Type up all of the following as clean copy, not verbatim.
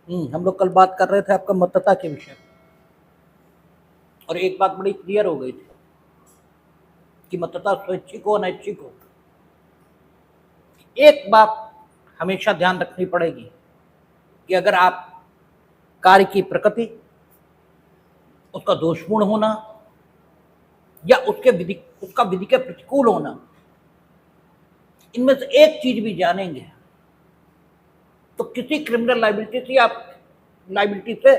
हम लोग कल बात कर रहे थे आपका मतता के विषय में, और एक बात बड़ी क्लियर हो गई थी कि मतता स्वैच्छिक हो अनैच्छिक हो, एक बात हमेशा ध्यान रखनी पड़ेगी कि अगर आप कार्य की प्रकृति, उसका दोषपूर्ण होना या उसका विधि के प्रतिकूल होना, इनमें से एक चीज भी जानेंगे तो किसी क्रिमिनल लाइबिलिटी से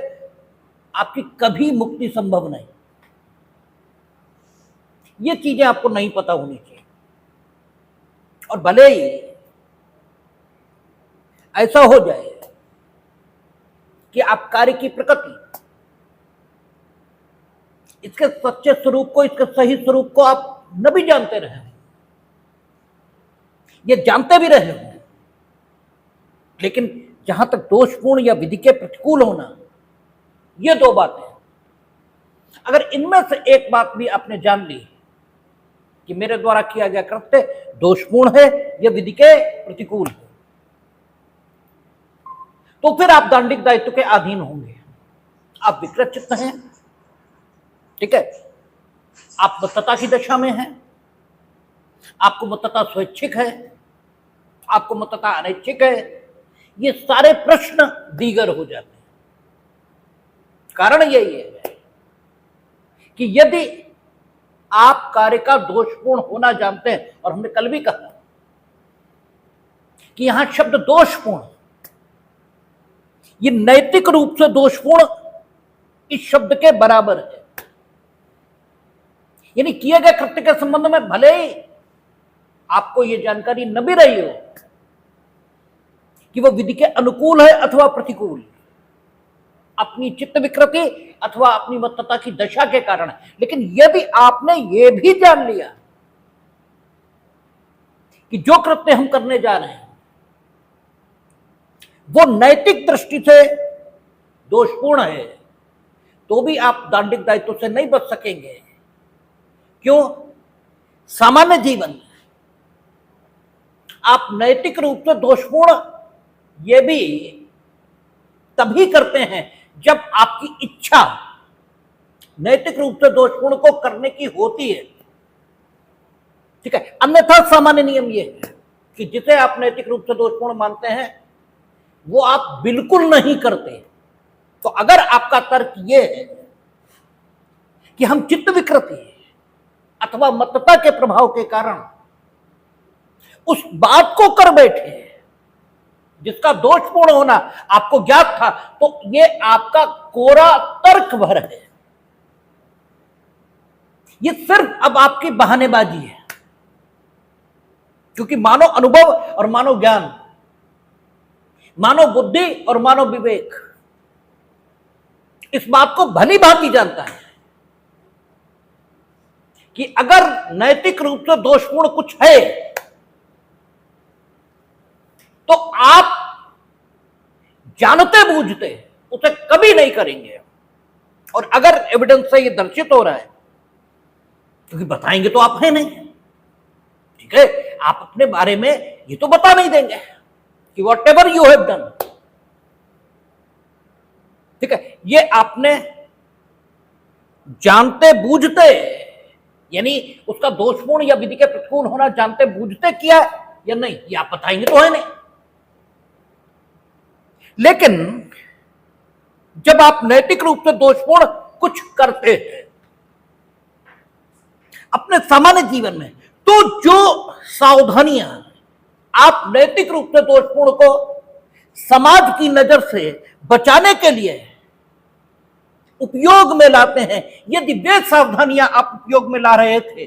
आपकी कभी मुक्ति संभव नहीं। ये चीजें आपको नहीं पता होनी चाहिए। और भले ही ऐसा हो जाए कि आप कार्य की प्रकृति, इसके सच्चे स्वरूप को, इसके सही स्वरूप को आप न भी जानते रहे, ये जानते भी रहे हो, लेकिन जहां तक दोषपूर्ण या विधि के प्रतिकूल होना, ये दो बातें, अगर इनमें से एक बात भी आपने जान ली कि मेरे द्वारा किया गया कृत्य दोषपूर्ण है या विधि के प्रतिकूल है, तो फिर आप दांडिक दायित्व के अधीन होंगे। आप विकृत चित्त हैं, ठीक है, आप मतता की दशा में हैं, आपको मतता स्वैच्छिक है, आपको मतता अनैच्छिक है, ये सारे प्रश्न दीगर हो जाते हैं। कारण यही है कि यदि आप कार्य का दोषपूर्ण होना जानते हैं, और हमने कल भी कहा कि यहां शब्द दोषपूर्ण, ये नैतिक रूप से दोषपूर्ण इस शब्द के बराबर है। यानी किए गए कृत्य के संबंध में भले ही आपको यह जानकारी न भी रही हो कि वह विधि के अनुकूल है अथवा प्रतिकूल, अपनी चित्त विकृति अथवा अपनी मत्तता की दशा के कारण है, लेकिन यदि आपने ये भी जान लिया कि जो कृत्य हम करने जा रहे हैं वो नैतिक दृष्टि से दोषपूर्ण है, तो भी आप दांडिक दायित्व से नहीं बच सकेंगे। क्यों? सामान्य जीवन में आप नैतिक रूप से दोषपूर्ण ये भी तभी करते हैं जब आपकी इच्छा नैतिक रूप से दोषपूर्ण को करने की होती है, ठीक है। अन्यथा सामान्य नियम ये है कि जिसे आप नैतिक रूप से दोषपूर्ण मानते हैं वो आप बिल्कुल नहीं करते। तो अगर आपका तर्क ये है कि हम चित्त विकृति अथवा मत्तता के प्रभाव के कारण उस बात को कर बैठे जिसका दोषपूर्ण होना आपको ज्ञात था, तो ये आपका कोरा तर्क भर है, ये सिर्फ अब आपकी बहानेबाजी है। क्योंकि मानव अनुभव और मानव ज्ञान, मानव बुद्धि और मानव विवेक इस बात को भली भांति जानता है कि अगर नैतिक रूप से दोषपूर्ण कुछ है तो आप जानते बूझते उसे कभी नहीं करेंगे। और अगर एविडेंस से ये दर्शित हो रहा है, क्योंकि बताएंगे तो आप हैं नहीं, ठीक है, आप अपने बारे में ये तो बता नहीं देंगे कि what ever you have done, ठीक है, ये आपने जानते बूझते, यानी उसका दोषपूर्ण या विधि के प्रतिकूल होना जानते बूझते किया या नहीं, ये आप बताएंगे तो है नहीं। लेकिन जब आप नैतिक रूप से दोषपूर्ण कुछ करते हैं अपने सामान्य जीवन में, तो जो सावधानियां आप नैतिक रूप से दोषपूर्ण को समाज की नजर से बचाने के लिए उपयोग में लाते हैं, यदि वे सावधानियां आप उपयोग में ला रहे थे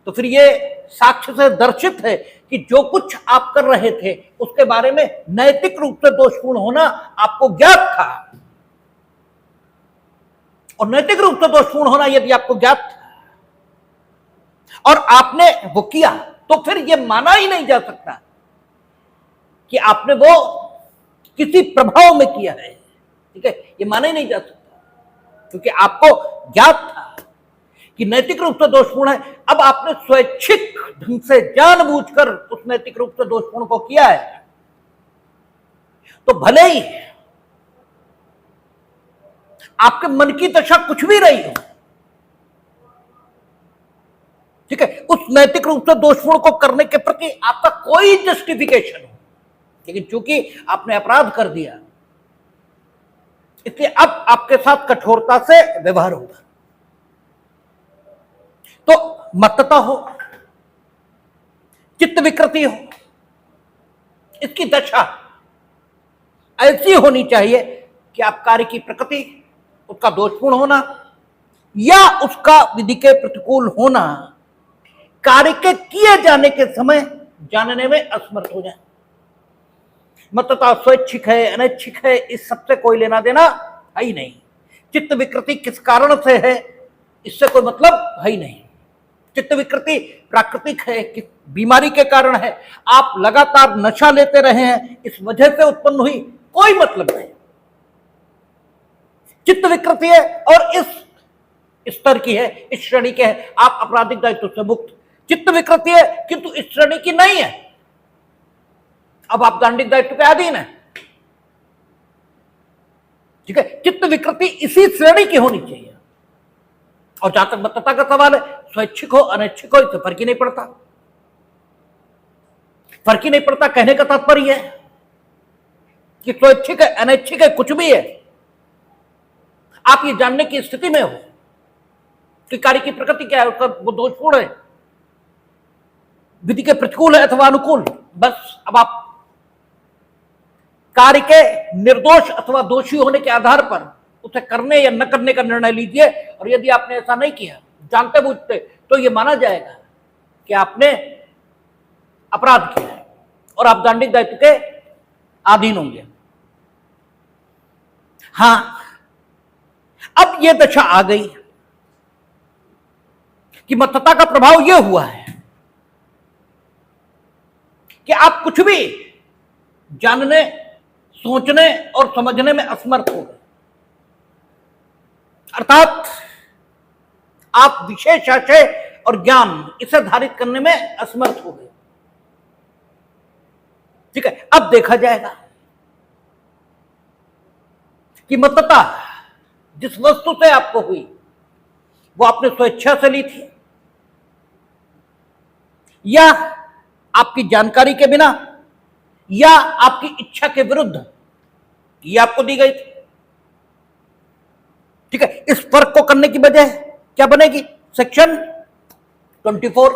तो फिर ये साक्ष्य से दर्शित है कि जो कुछ आप कर रहे थे उसके बारे में नैतिक रूप से दोषपूर्ण होना आपको ज्ञात था। और नैतिक रूप से दोषपूर्ण होना यदि आपको ज्ञात था और आपने वो किया, तो फिर ये माना ही नहीं जा सकता कि आपने वो किसी प्रभाव में किया है, ठीक है, ये माना ही नहीं जा सकता, क्योंकि आपको ज्ञात था कि नैतिक रूप से दोषपूर्ण है। अब आपने स्वैच्छिक ढंग से जानबूझकर उस नैतिक रूप से दोषपूर्ण को किया है, तो भले ही आपके मन की दशा कुछ भी रही हो, ठीक है, उस नैतिक रूप से दोषपूर्ण को करने के प्रति आपका कोई जस्टिफिकेशन हो, लेकिन चूंकि आपने अपराध कर दिया, इसलिए अब आपके साथ कठोरता से व्यवहार होगा। तो मत्तता हो, चित्त विकृति हो, इसकी दशा ऐसी होनी चाहिए कि आप कार्य की प्रकृति, उसका दोषपूर्ण होना या उसका विधि के प्रतिकूल होना कार्य के किए जाने के समय जानने में असमर्थ हो जाए। मत्तता स्वैच्छिक है, अनैच्छिक है, इस सबसे कोई लेना देना है ही नहीं। चित्त विकृति किस कारण से है, इससे कोई मतलब है ही नहीं। चित्त विकृति प्राकृतिक है, किस बीमारी के कारण है, आप लगातार नशा लेते रहे हैं, इस वजह से उत्पन्न हुई, कोई मतलब नहीं। चित्त विकृति है और इस स्तर की है, इस श्रेणी के है, आप आपराधिक दायित्व से मुक्त। चित्त विकृति है किंतु इस श्रेणी की नहीं है, अब आप दंडिक दायित्व के अधीन है, ठीक है। चित्त विकृति इसी श्रेणी की होनी चाहिए। और जहां तक मत्तता का सवाल है, स्वैच्छिक हो अनैच्छिक हो, इससे फर्क ही नहीं पड़ता। फर्क ही नहीं पड़ता कहने का तात्पर्य है कि स्वैच्छिक है अनैच्छिक है कुछ भी है, आप ये जानने की स्थिति में हो कि कार्य की प्रकृति क्या है, उसका वो दोषपूर्ण है, विधि के प्रतिकूल है अथवा अनुकूल। बस अब आप कार्य के निर्दोष अथवा दोषी होने के आधार पर उसे करने या न करने का निर्णय लीजिए। और यदि आपने ऐसा नहीं किया जानते बूझते, तो यह माना जाएगा कि आपने अपराध किया है और आप दंडिक दायित्व के अधीन होंगे। हां, अब यह दशा आ गई कि मत्तता का प्रभाव यह हुआ है कि आप कुछ भी जानने, सोचने और समझने में असमर्थ हो गए, अर्थात आप विशेष आशय और ज्ञान इसे धारित करने में असमर्थ हो गए, ठीक है। अब देखा जाएगा कि मत्तता जिस वस्तु से आपको हुई वो आपने स्वेच्छा से ली थी या आपकी जानकारी के बिना या आपकी इच्छा के विरुद्ध ये आपको दी गई थी, ठीक है। इस फर्क को करने की बजाय क्या बनेगी, सेक्शन 24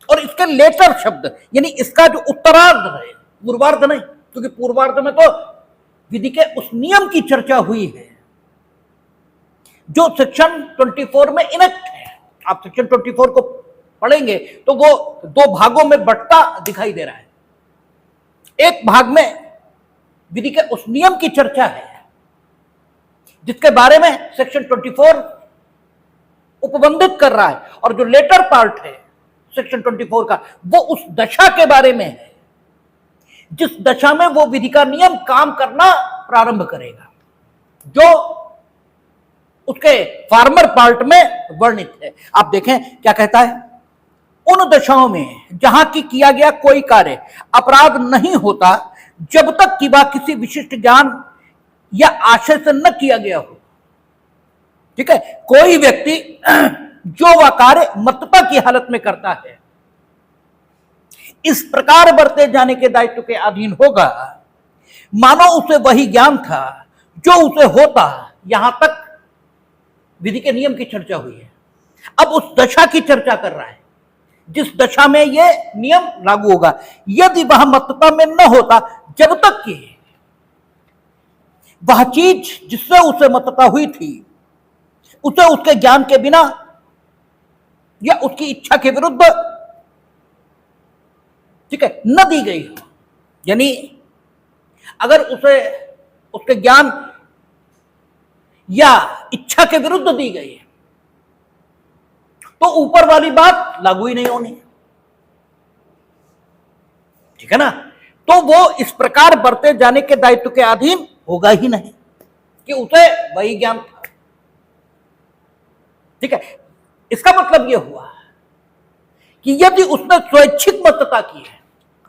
और इसके लेटर शब्द, यानी इसका जो उत्तरार्ध है, पूर्वार्ध नहीं, क्योंकि पूर्वार्ध में तो विधि के उस नियम की चर्चा हुई है जो सेक्शन 24 में इनेक्ट है। आप सेक्शन 24 को पढ़ेंगे तो वो दो भागों में बंटता दिखाई दे रहा है। एक भाग में विधि के उस नियम की चर्चा है जिसके बारे में सेक्शन 24 उपबंधित कर रहा है, और जो लेटर पार्ट है सेक्शन 24 का वो उस दशा के बारे में है जिस दशा में वो विधि का नियम काम करना प्रारंभ करेगा, जो उसके फार्मर पार्ट में वर्णित है। आप देखें क्या कहता है, उन दशाओं में जहां की किया गया कोई कार्य अपराध नहीं होता जब तक कि वह किसी विशिष्ट ज्ञान या आशय से न किया गया हो, ठीक है। कोई व्यक्ति जो वह कार्य मत्तता की हालत में करता है इस प्रकार बरते जाने के दायित्व के अधीन होगा मानो उसे वही ज्ञान था जो उसे होता। यहां तक विधि के नियम की चर्चा हुई है, अब उस दशा की चर्चा कर रहा है जिस दशा में यह नियम लागू होगा। यदि वह मत्तता में न होता जब तक कि वह चीज जिससे उसे मत्तता हुई थी उसे उसके ज्ञान के बिना या उसकी इच्छा के विरुद्ध, ठीक है, न दी गई हो, यानी अगर उसे उसके ज्ञान या इच्छा के विरुद्ध दी गई है तो ऊपर वाली बात लागू ही नहीं होनी, ठीक है ना। तो वो इस प्रकार बरते जाने के दायित्व के अधीन होगा ही नहीं कि उसे वही ज्ञान था, ठीक है। इसका मतलब यह हुआ कि यदि उसने स्वैच्छिक मत्तता की है,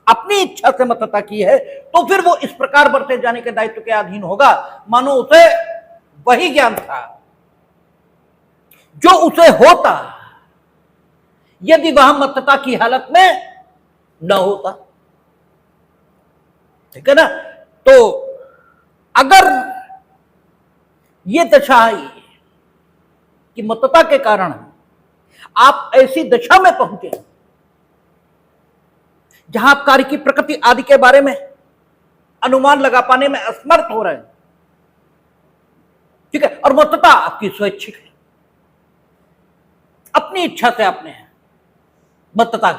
अपनी इच्छा से मत्तता की है, तो फिर वो इस प्रकार बरते जाने के दायित्व के अधीन होगा मानो उसे वही ज्ञान था जो उसे होता यदि वह मत्तता की हालत में न होता। ठीक है ना। तो अगर यह दशा आई कि मत्तता के कारण आप ऐसी दशा में पहुंचे जहां आप कार्य की प्रकृति आदि के बारे में अनुमान लगा पाने में असमर्थ हो रहे हैं, ठीक है, और मत्तता आपकी स्वैच्छिक है, अपनी इच्छा से आपने मत्तता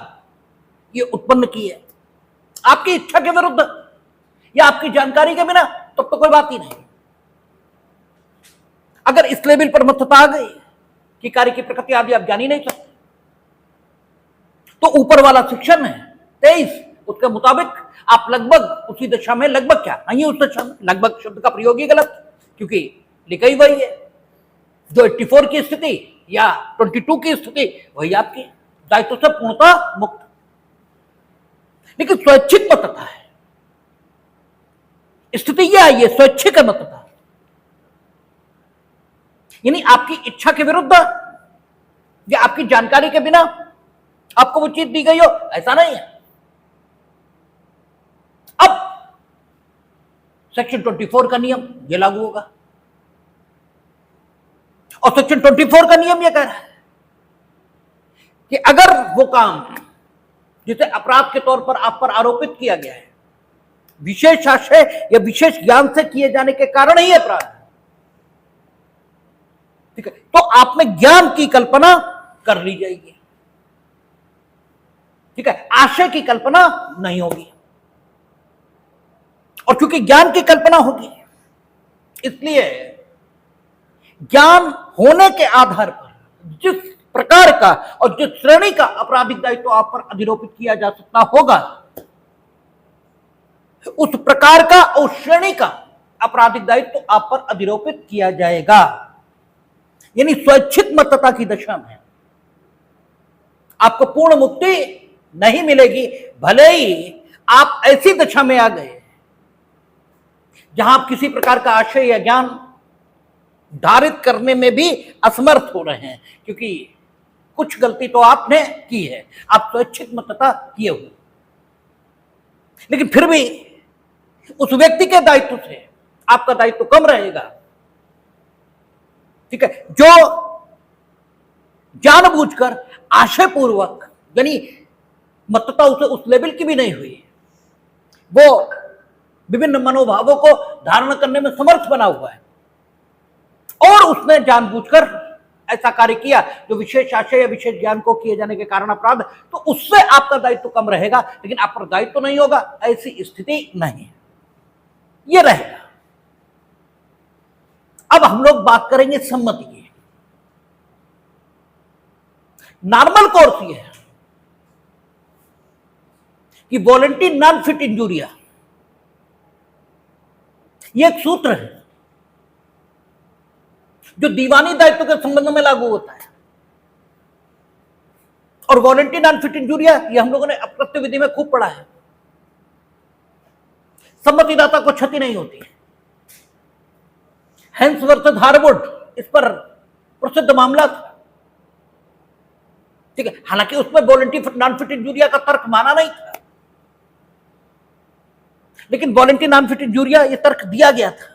ये उत्पन्न की है, आपकी इच्छा के विरुद्ध या आपकी जानकारी के बिना, तब तो कोई बात ही नहीं। अगर इस लेवल पर मत्तता आ गई कि कार्य की प्रकृति आदि आप जान ही नहीं सकते, तो ऊपर वाला शिक्षण है 23, उसके मुताबिक आप लगभग उसी दशा में, लगभग क्या नहीं उस दशा में, लगभग शब्द का प्रयोग ही गलत, क्योंकि लिखा ही वही है, जो 84 की स्थिति या 22 की स्थिति वही आपकी दायित्व से पूर्णतः मुक्त, लेकिन स्वैच्छिक मत्तता है। स्थिति यह है, ये स्वैच्छिक मत्तता, यानी आपकी इच्छा के विरुद्ध या आपकी जानकारी के बिना आपको वो चीज दी गई हो, ऐसा नहीं है। अब सेक्शन 24 का नियम ये लागू होगा, और सेक्शन 24 का नियम ये कह रहा है कि अगर वो काम जिसे अपराध के तौर पर आप पर आरोपित किया गया है विशेष आशय या विशेष ज्ञान से किए जाने के कारण ही अपराध है, ठीक है, तो आप में ज्ञान की कल्पना कर ली जाएगी, ठीक है, आशय की कल्पना नहीं होगी। और क्योंकि ज्ञान की कल्पना होगी, इसलिए ज्ञान होने के आधार पर जिस प्रकार का और जिस श्रेणी का आपराधिक दायित्व आप पर अधिरोपित किया जा सकता होगा, उस प्रकार का, उस श्रेणी का आपराधिक दायित्व आप पर अधिरोपित किया जाएगा। यानी स्वैच्छिक मत्तता की दशा में आपको पूर्ण मुक्ति नहीं मिलेगी, भले ही आप ऐसी दशा में आ गए जहां आप किसी प्रकार का आशय या ज्ञान धारित करने में भी असमर्थ हो रहे हैं, क्योंकि कुछ गलती तो आपने की है, आप स्वैच्छिक मत्तता किए हुए, लेकिन फिर भी उस व्यक्ति के दायित्व से आपका दायित्व कम रहेगा, ठीक है, जो जानबूझकर आशयपूर्वक, यानी मत्तता उसे उस लेवल की भी नहीं हुई, वो विभिन्न मनोभावों को धारण करने में समर्थ बना हुआ है और उसने जानबूझकर ऐसा कार्य किया जो विशेष आशय या विशेष ज्ञान को किए जाने के कारण अपराध, तो उससे आपका दायित्व कम रहेगा, लेकिन आप पर दायित्व नहीं होगा, ऐसी स्थिति नहीं है, यह रहेगा। अब हम लोग बात करेंगे सम्मति की। नॉर्मल कोर्स यह है कि वॉलंटी नॉन फिट इंजूरिया, यह एक सूत्र है जो दीवानी दायित्व के संबंध में लागू होता है, और वॉलंटी नॉन फिट इंजूरिया यह हम लोगों ने अप्रत्यय विधि में खूब पढ़ा है। सम्मतिदाता को क्षति नहीं होती है। हेंस वर्सेस हार्वुड इस पर प्रसिद्ध मामला था, ठीक है, हालांकि उसमें वॉलंटी नॉन फिट इंजूरिया का तर्क माना नहीं था, लेकिन वॉलंटी नॉन फिट इंजूरिया यह तर्क दिया गया था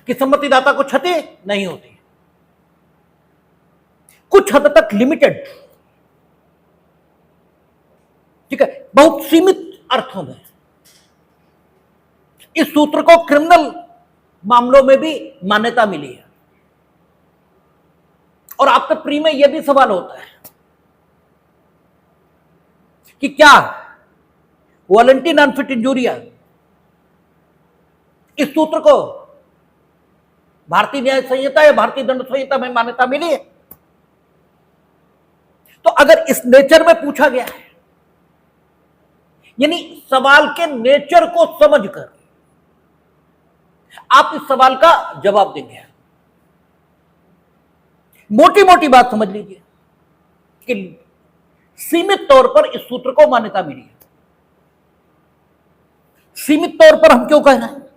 कि सम्मतिदाता को क्षति नहीं होती, कुछ हद तक लिमिटेड, ठीक है, बहुत सीमित अर्थों में। इस सूत्र को क्रिमिनल मामलों में भी मान्यता मिली है, और आपके प्री में यह भी सवाल होता है कि क्या वॉलंटी नॉन फिट इंजूरिया इस सूत्र को भारतीय न्याय संहिता या भारतीय दंड संहिता में मान्यता मिली है। तो अगर इस नेचर में पूछा गया है, यानी सवाल के नेचर को समझकर आप इस सवाल का जवाब देंगे, मोटी मोटी बात समझ लीजिए कि सीमित तौर पर इस सूत्र को मान्यता मिली है। सीमित तौर पर हम क्यों कह रहे हैं?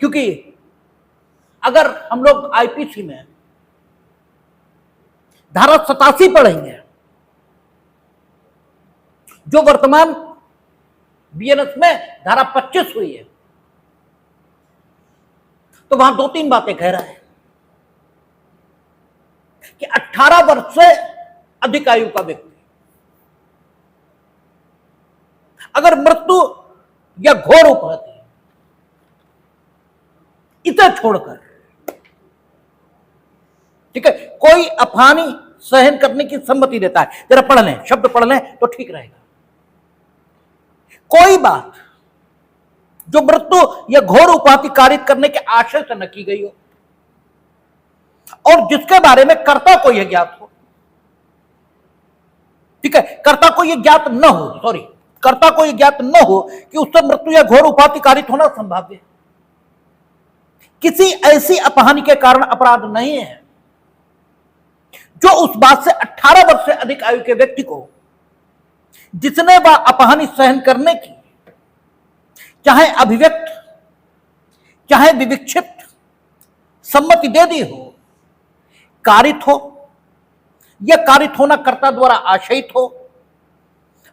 क्योंकि अगर हम लोग आईपीसी में धारा 87 पढ़ेंगे, जो वर्तमान बीएनएस में धारा 25 हुई है, तो वहां 2-3 बातें कह रहा है कि 18 वर्ष से अधिक आयु का व्यक्ति अगर मृत्यु या घोर उपहति इसे छोड़कर, ठीक है, कोई अपहानि सहन करने की सम्मति देता है, जरा पढ़ लें, शब्द पढ़ लें तो ठीक रहेगा। कोई बात जो मृत्यु या घोर उपाधि कारित करने के आशय से न की गई हो और जिसके बारे में कर्ता को यह ज्ञात हो, ठीक है, कर्ता को यह ज्ञात न हो, कर्ता को यह ज्ञात न हो कि उससे मृत्यु या घोर उपाधि कारित होना संभाव्य है, किसी ऐसी अपहानि के कारण अपराध नहीं है जो उस बात से 18 वर्ष से अधिक आयु के व्यक्ति को, जिसने वह अपहानि सहन करने की चाहे अभिव्यक्त चाहे विविक्षित सम्मति दे दी हो, कारित हो या कारित होना कर्ता द्वारा आशयित हो,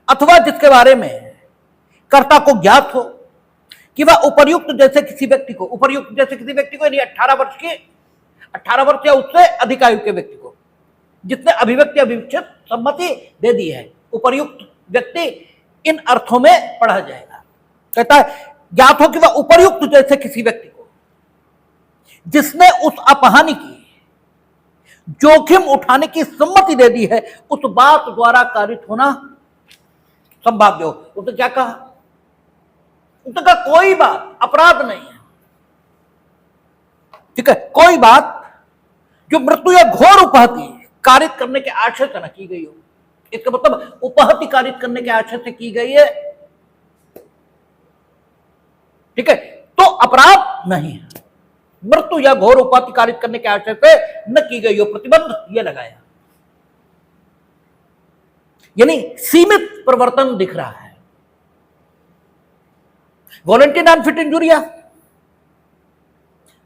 अथवा जिसके बारे में कर्ता को ज्ञात हो कि वह उपर्युक्त जैसे किसी व्यक्ति को, उपर्युक्त जैसे किसी व्यक्ति को यानी 18 वर्ष या उससे अधिक आयु के व्यक्ति को, जिसने अभिव्यक्ति अभिविक्षित सम्मति दे दी है, उपर्युक्त व्यक्ति इन अर्थों में पढ़ा जाएगा। कहता है ज्ञात हो कि वह उपर्युक्त जैसे किसी व्यक्ति को, जिसने उस अपहानि की जोखिम उठाने की सम्मति दे दी है, उस बात द्वारा कारित होना संभाव्य हो। उसने क्या कहा? उसने कहा कोई बात अपराध नहीं है, ठीक है, कोई बात जो मृत्यु या घोर उपहति कारित करने के आशय से न की गई हो। इसका मतलब उपहति कारित करने के आशय से की गई है, ठीक है, तो अपराध नहीं है। मृत्यु या घोर उपहति कारित करने के आशय से न की गई हो, प्रतिबंध यह लगाया, यानी सीमित प्रवर्तन दिख रहा है। वॉलंटियर नॉन फिट इंजुरिया,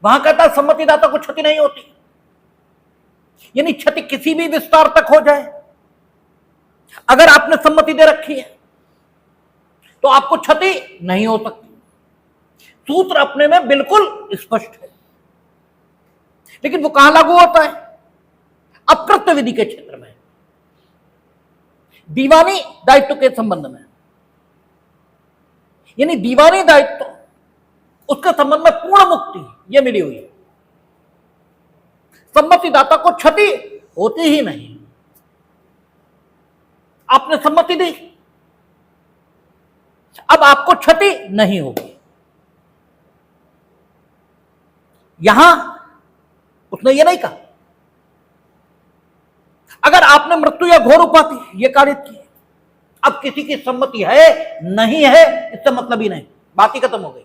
वहां कहता है सम्मतिदाता को क्षति नहीं होती, यानी क्षति किसी भी विस्तार तक हो जाए, अगर आपने सम्मति दे रखी है तो आपको क्षति नहीं हो सकती। सूत्र अपने में बिल्कुल स्पष्ट है, लेकिन वो कहां लागू होता है? अपकृत्य विधि के क्षेत्र में, दीवानी दायित्व के संबंध में, यानी दीवानी दायित्व उसके संबंध में पूर्ण मुक्ति यह मिली हुई है, सम्मतिदाता को क्षति होती ही नहीं। आपने सम्मति दी, अब आपको क्षति नहीं होगी। यहां उसने ये नहीं कहा अगर आपने मृत्यु या घोर उपाधि यह कारित की, अब किसी की सम्मति है नहीं है इससे मतलब ही नहीं, बात ही खत्म हो गई।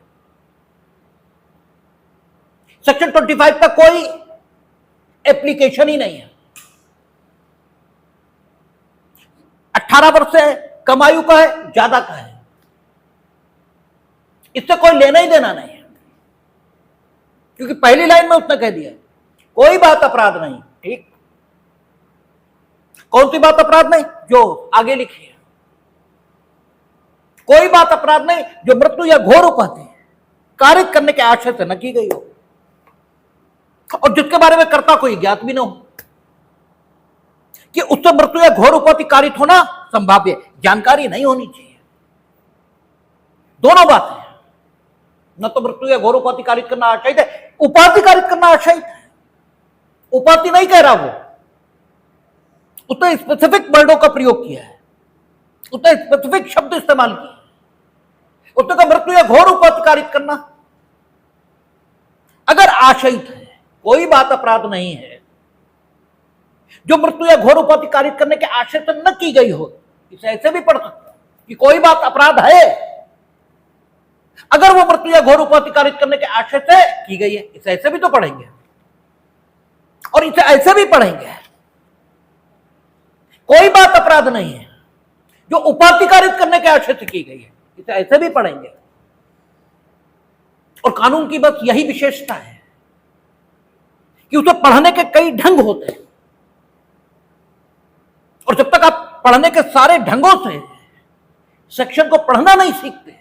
सेक्शन 25 का कोई एप्लीकेशन ही नहीं है। 18 वर्ष से कम आयु का है, ज्यादा का है, इससे कोई लेना ही देना नहीं है, क्योंकि पहली लाइन में उसने कह दिया कोई बात अपराध नहीं। ठीक, कौन सी बात अपराध नहीं? जो आगे लिखी है, कोई बात अपराध नहीं जो मृत्यु या घोर उपहति कारित करने के आशय से न की गई हो और जिसके बारे में कर्ता को ज्ञात भी न हो कि उससे मृत्यु या घोर उपहति कारित होना संभाव्य, जानकारी नहीं होनी चाहिए। दोनों बातें, न तो मृत्यु या घोर उपाधि कारित करना आशयित है, उपाधि कारित करना आशयित है, उपाधि नहीं कह रहा वो, उसने स्पेसिफिक वर्डों का प्रयोग किया है, उसने स्पेसिफिक शब्द इस्तेमाल किए, उसने कहा मृत्यु या घोर उपाधि कारित करना अगर आशयित है, कोई बात अपराध नहीं है जो मृत्यु या घोर उपाधि कारित करने के आशय से न की गई हो। इसे ऐसे भी पढ़ सकते कि कोई बात अपराध है अगर वो मृत्यु या घोर उपाधि कारित करने के आशय से की गई है। इसे ऐसे भी तो पढ़ेंगे और इसे ऐसे भी पढ़ेंगे कोई बात अपराध नहीं है जो उपाधि कारित करने के आशय से की गई है। इसे ऐसे भी पढ़ेंगे और कानून की बस यही विशेषता है कि उसे पढ़ने के कई ढंग होते हैं, और जब तक आप पढ़ने के सारे ढंगों से सेक्शन को पढ़ना नहीं सीखते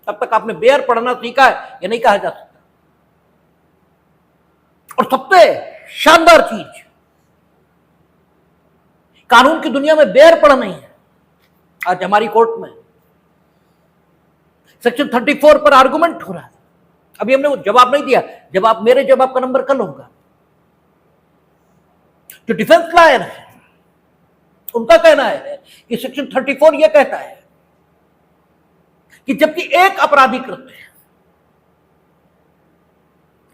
तब तक आपने बेयर पढ़ना सीखा है ये नहीं कहा जा सकता। और सबसे शानदार चीज, कानून की दुनिया में बेयर पढ़ नहीं है। आज हमारी कोर्ट में सेक्शन 34 पर आर्गुमेंट हो रहा है, अभी हमने वो जवाब नहीं दिया, जवाब मेरे जवाब का नंबर कल होगा। जो डिफेंस लॉयर है उनका कहना है कि सेक्शन 34 यह कहता है कि जबकि एक अपराधी कृत्य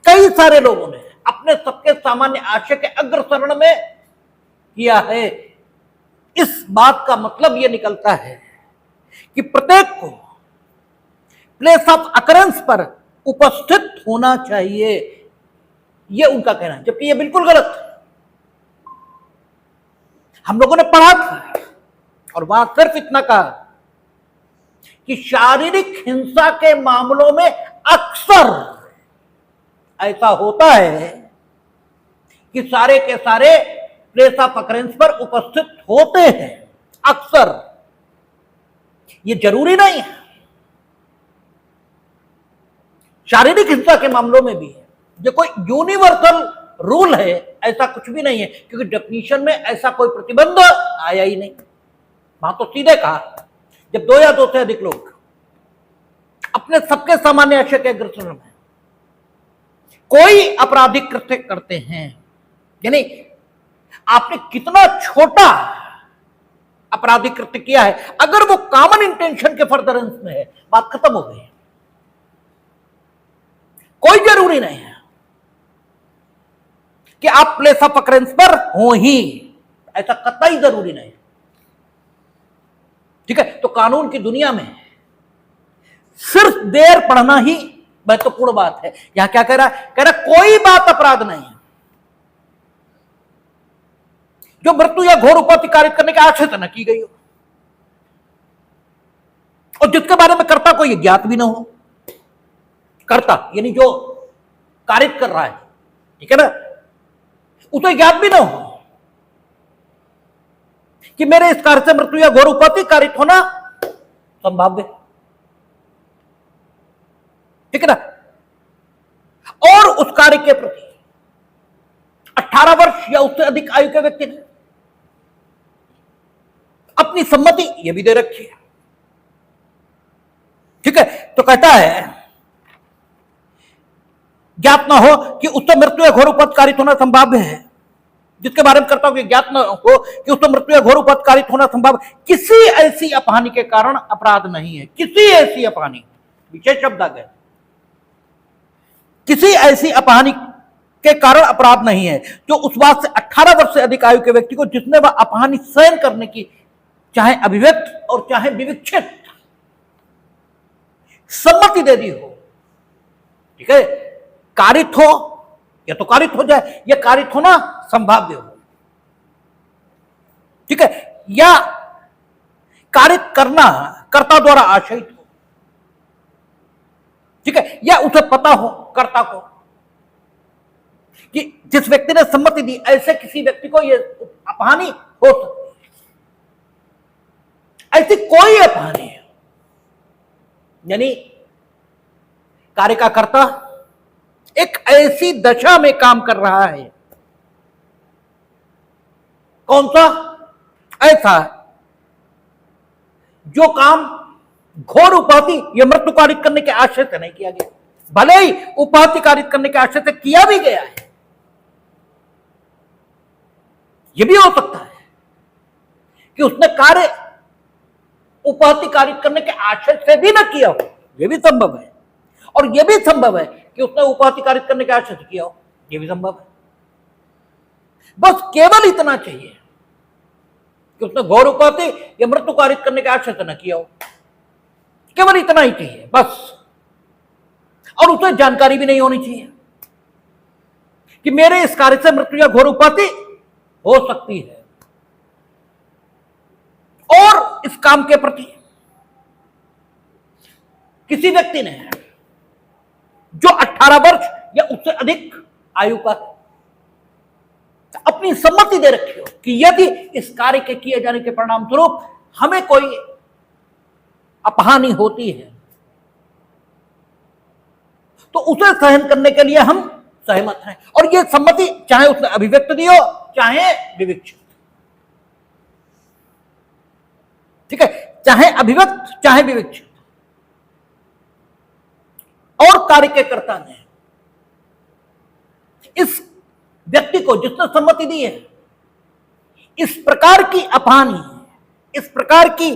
कई सारे लोगों ने अपने सबके सामान्य आशय के अग्रसरण में किया है, इस बात का मतलब यह निकलता है कि प्रत्येक को प्लेस ऑफ अकरेंस पर उपस्थित होना चाहिए, यह उनका कहना है, जबकि यह बिल्कुल गलत है। हम लोगों ने पढ़ा था और वहां सिर्फ इतना कहा कि शारीरिक हिंसा के मामलों में अक्सर ऐसा होता है कि सारे के सारे प्लेस ऑफ अकरेंस पर उपस्थित होते हैं, अक्सर। यह जरूरी नहीं है, शारीरिक हिंसा के मामलों में भी है, जो कोई यूनिवर्सल रूल है ऐसा कुछ भी नहीं है, क्योंकि डेफिनेशन में ऐसा कोई प्रतिबंध आया ही नहीं। वहां तो सीधे कहा जब दो या दो से अधिक लोग अपने सबके सामान्य आशय के अग्रसर में कोई आपराधिक कृत्य करते हैं, यानी आपने कितना छोटा आपराधिक कृत्य किया है, अगर वो कॉमन इंटेंशन के फर्दरेंस में है, बात खत्म हो गई। कोई जरूरी नहीं है कि आप प्लेस ऑफ अकरेंस पर हो ही, ऐसा कतई जरूरी नहीं। ठीक है, तो कानून की दुनिया में सिर्फ देर पढ़ना ही महत्वपूर्ण बात है। यहां क्या कह रहा है? कह रहा कोई बात अपराध नहीं है जो मृत्यु या घोर उपाधि कारित करने के आशय से न की गई हो, और जिसके बारे में कर्ता को यह ज्ञात भी ना हो। कर्ता यानी जो कारित कर रहा है, ठीक है ना, उसे ज्ञात भी ना हो कि मेरे इस कार्य से मृत्यु या घोर उपाधि कारित होना संभाव्य, ठीक है ना। और उस कार्य के प्रति 18 वर्ष या उससे अधिक आयु के व्यक्ति ने अपनी सम्मति यह भी दे रखी है, ठीक है। तो कहता है ज्ञात ना हो कि उससे मृत्यु या घोर उपाधि कारित होना संभाव्य है, जिसके बारे में करता हूं कि ज्ञात न हो कि उससे मृत्यु या घोर उपाधि कारित होना संभव, किसी ऐसी अपहानि के कारण अपराध नहीं है। किसी ऐसी अपहानि, विशेष शब्द आ गए, किसी ऐसी अपहानि के कारण अपराध नहीं है जो उस बात से 18 वर्ष से अधिक आयु के व्यक्ति को, जिसने वह अपहानि सहन करने की चाहे अभिव्यक्त और चाहे विविक्षित सम्मति दे दी हो, ठीक है, कारित हो या तो कारित हो जाए, या कारित होना संभाव्य हो, ठीक है, या कारित करना कर्ता द्वारा आशयित हो, ठीक है, या उसे पता हो कर्ता को कि जिस व्यक्ति ने सम्मति दी ऐसे किसी व्यक्ति को यह अपहानि हो सकती है। ऐसी कोई अपहानि है, यानी कार्य का कर्ता एक ऐसी दशा में काम कर रहा है, कौन सा? ऐसा जो काम घोर उपाधि या मृत्यु कारित करने के आशय से नहीं किया गया, भले ही उपाधि कारित करने के आशय से किया भी गया है। यह भी हो सकता है कि उसने कार्य उपाधि कारित करने के आशय से भी न किया हो, यह भी संभव है। और यह भी संभव है कि उसने उपाधि कारित करने के आशय से किया हो, यह भी संभव है। बस केवल इतना चाहिए कि उसने घोर उपाधि या मृत्यु कारित करने के आशय से न किया हो, केवल इतना ही चाहिए बस। और उसे जानकारी भी नहीं होनी चाहिए कि मेरे इस कार्य से मृत्यु या घोर उपाधि हो सकती है, और इस काम के प्रति किसी व्यक्ति ने 18 वर्ष या उससे अधिक आयु का, अपनी सम्मति दे रखी हो कि यदि इस कार्य के किए जाने के परिणाम स्वरूप हमें कोई अपहानि होती है तो उसे सहन करने के लिए हम सहमत हैं। और यह सम्मति चाहे उसने अभिव्यक्त दी हो चाहे विविक्षित, ठीक है, चाहे अभिव्यक्त चाहे विविक्षित। और कार्य के कर्ता ने इस व्यक्ति को जिसने सम्मति दी है इस प्रकार की अपहानि, इस प्रकार की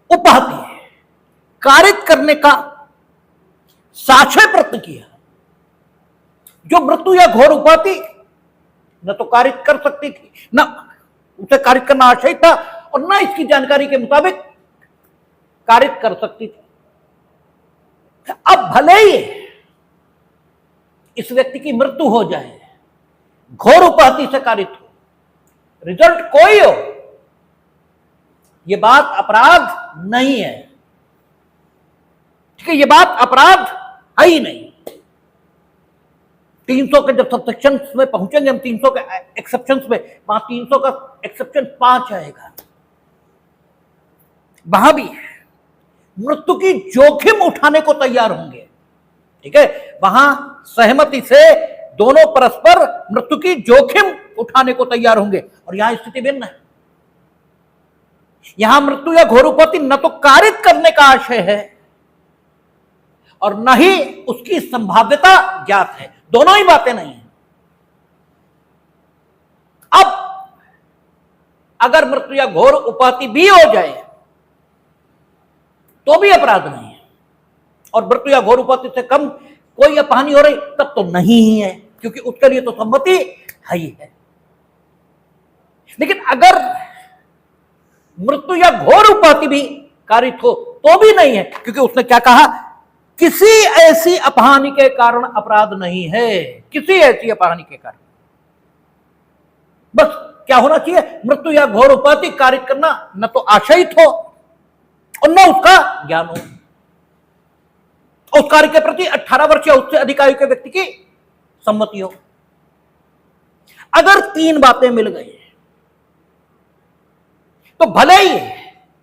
उपहति कारित करने का साक्षय प्रयत्न किया, जो मृत्यु या घोर उपाधि न तो कारित कर सकती थी, न उसे कारित करना आशय था, और न इसकी जानकारी के मुताबिक कारित कर सकती थी। अब भले ही इस व्यक्ति की मृत्यु हो जाए, घोर उपाधि से कारित हो, रिजल्ट कोई हो, यह बात अपराध नहीं है, ठीक है, यह बात अपराध है ही नहीं। 300 के जब सबसेक्शंस में पहुंचेंगे हम, 300 के एक्सेप्शंस में, वहां 300 का एक्सेप्शन 5 आएगा, वहां भी मृत्यु की जोखिम उठाने को तैयार होंगे, ठीक है, वहां सहमति से दोनों परस्पर मृत्यु की जोखिम उठाने को तैयार होंगे। और यहां स्थिति भिन्न है, यहां मृत्यु या घोर उपपत्ति न तो कारित करने का आशय है और न ही उसकी संभाव्यता ज्ञात है, दोनों ही बातें नहीं है। अब अगर मृत्यु या घोर उपाधि भी हो जाए तो भी अपराध नहीं है, और मृत्यु या घोर उपाधि से कम कोई अपहानि हो रही तब तो नहीं ही है, क्योंकि उसके लिए तो सम्मति है ही है। लेकिन अगर मृत्यु या घोर उपाधि भी कारित हो तो भी नहीं है, क्योंकि उसने क्या कहा, किसी ऐसी अपहानि के कारण अपराध नहीं है, किसी ऐसी अपहानि के कारण। बस क्या होना चाहिए, मृत्यु या घोर उपाधि कारित करना न तो आशयित हो और न उसका ज्ञान हो, उस कार्य के प्रति 18 वर्ष या उससे अधिक आयु के व्यक्ति की सम्मति हो। अगर 3 बातें मिल गई तो भले ही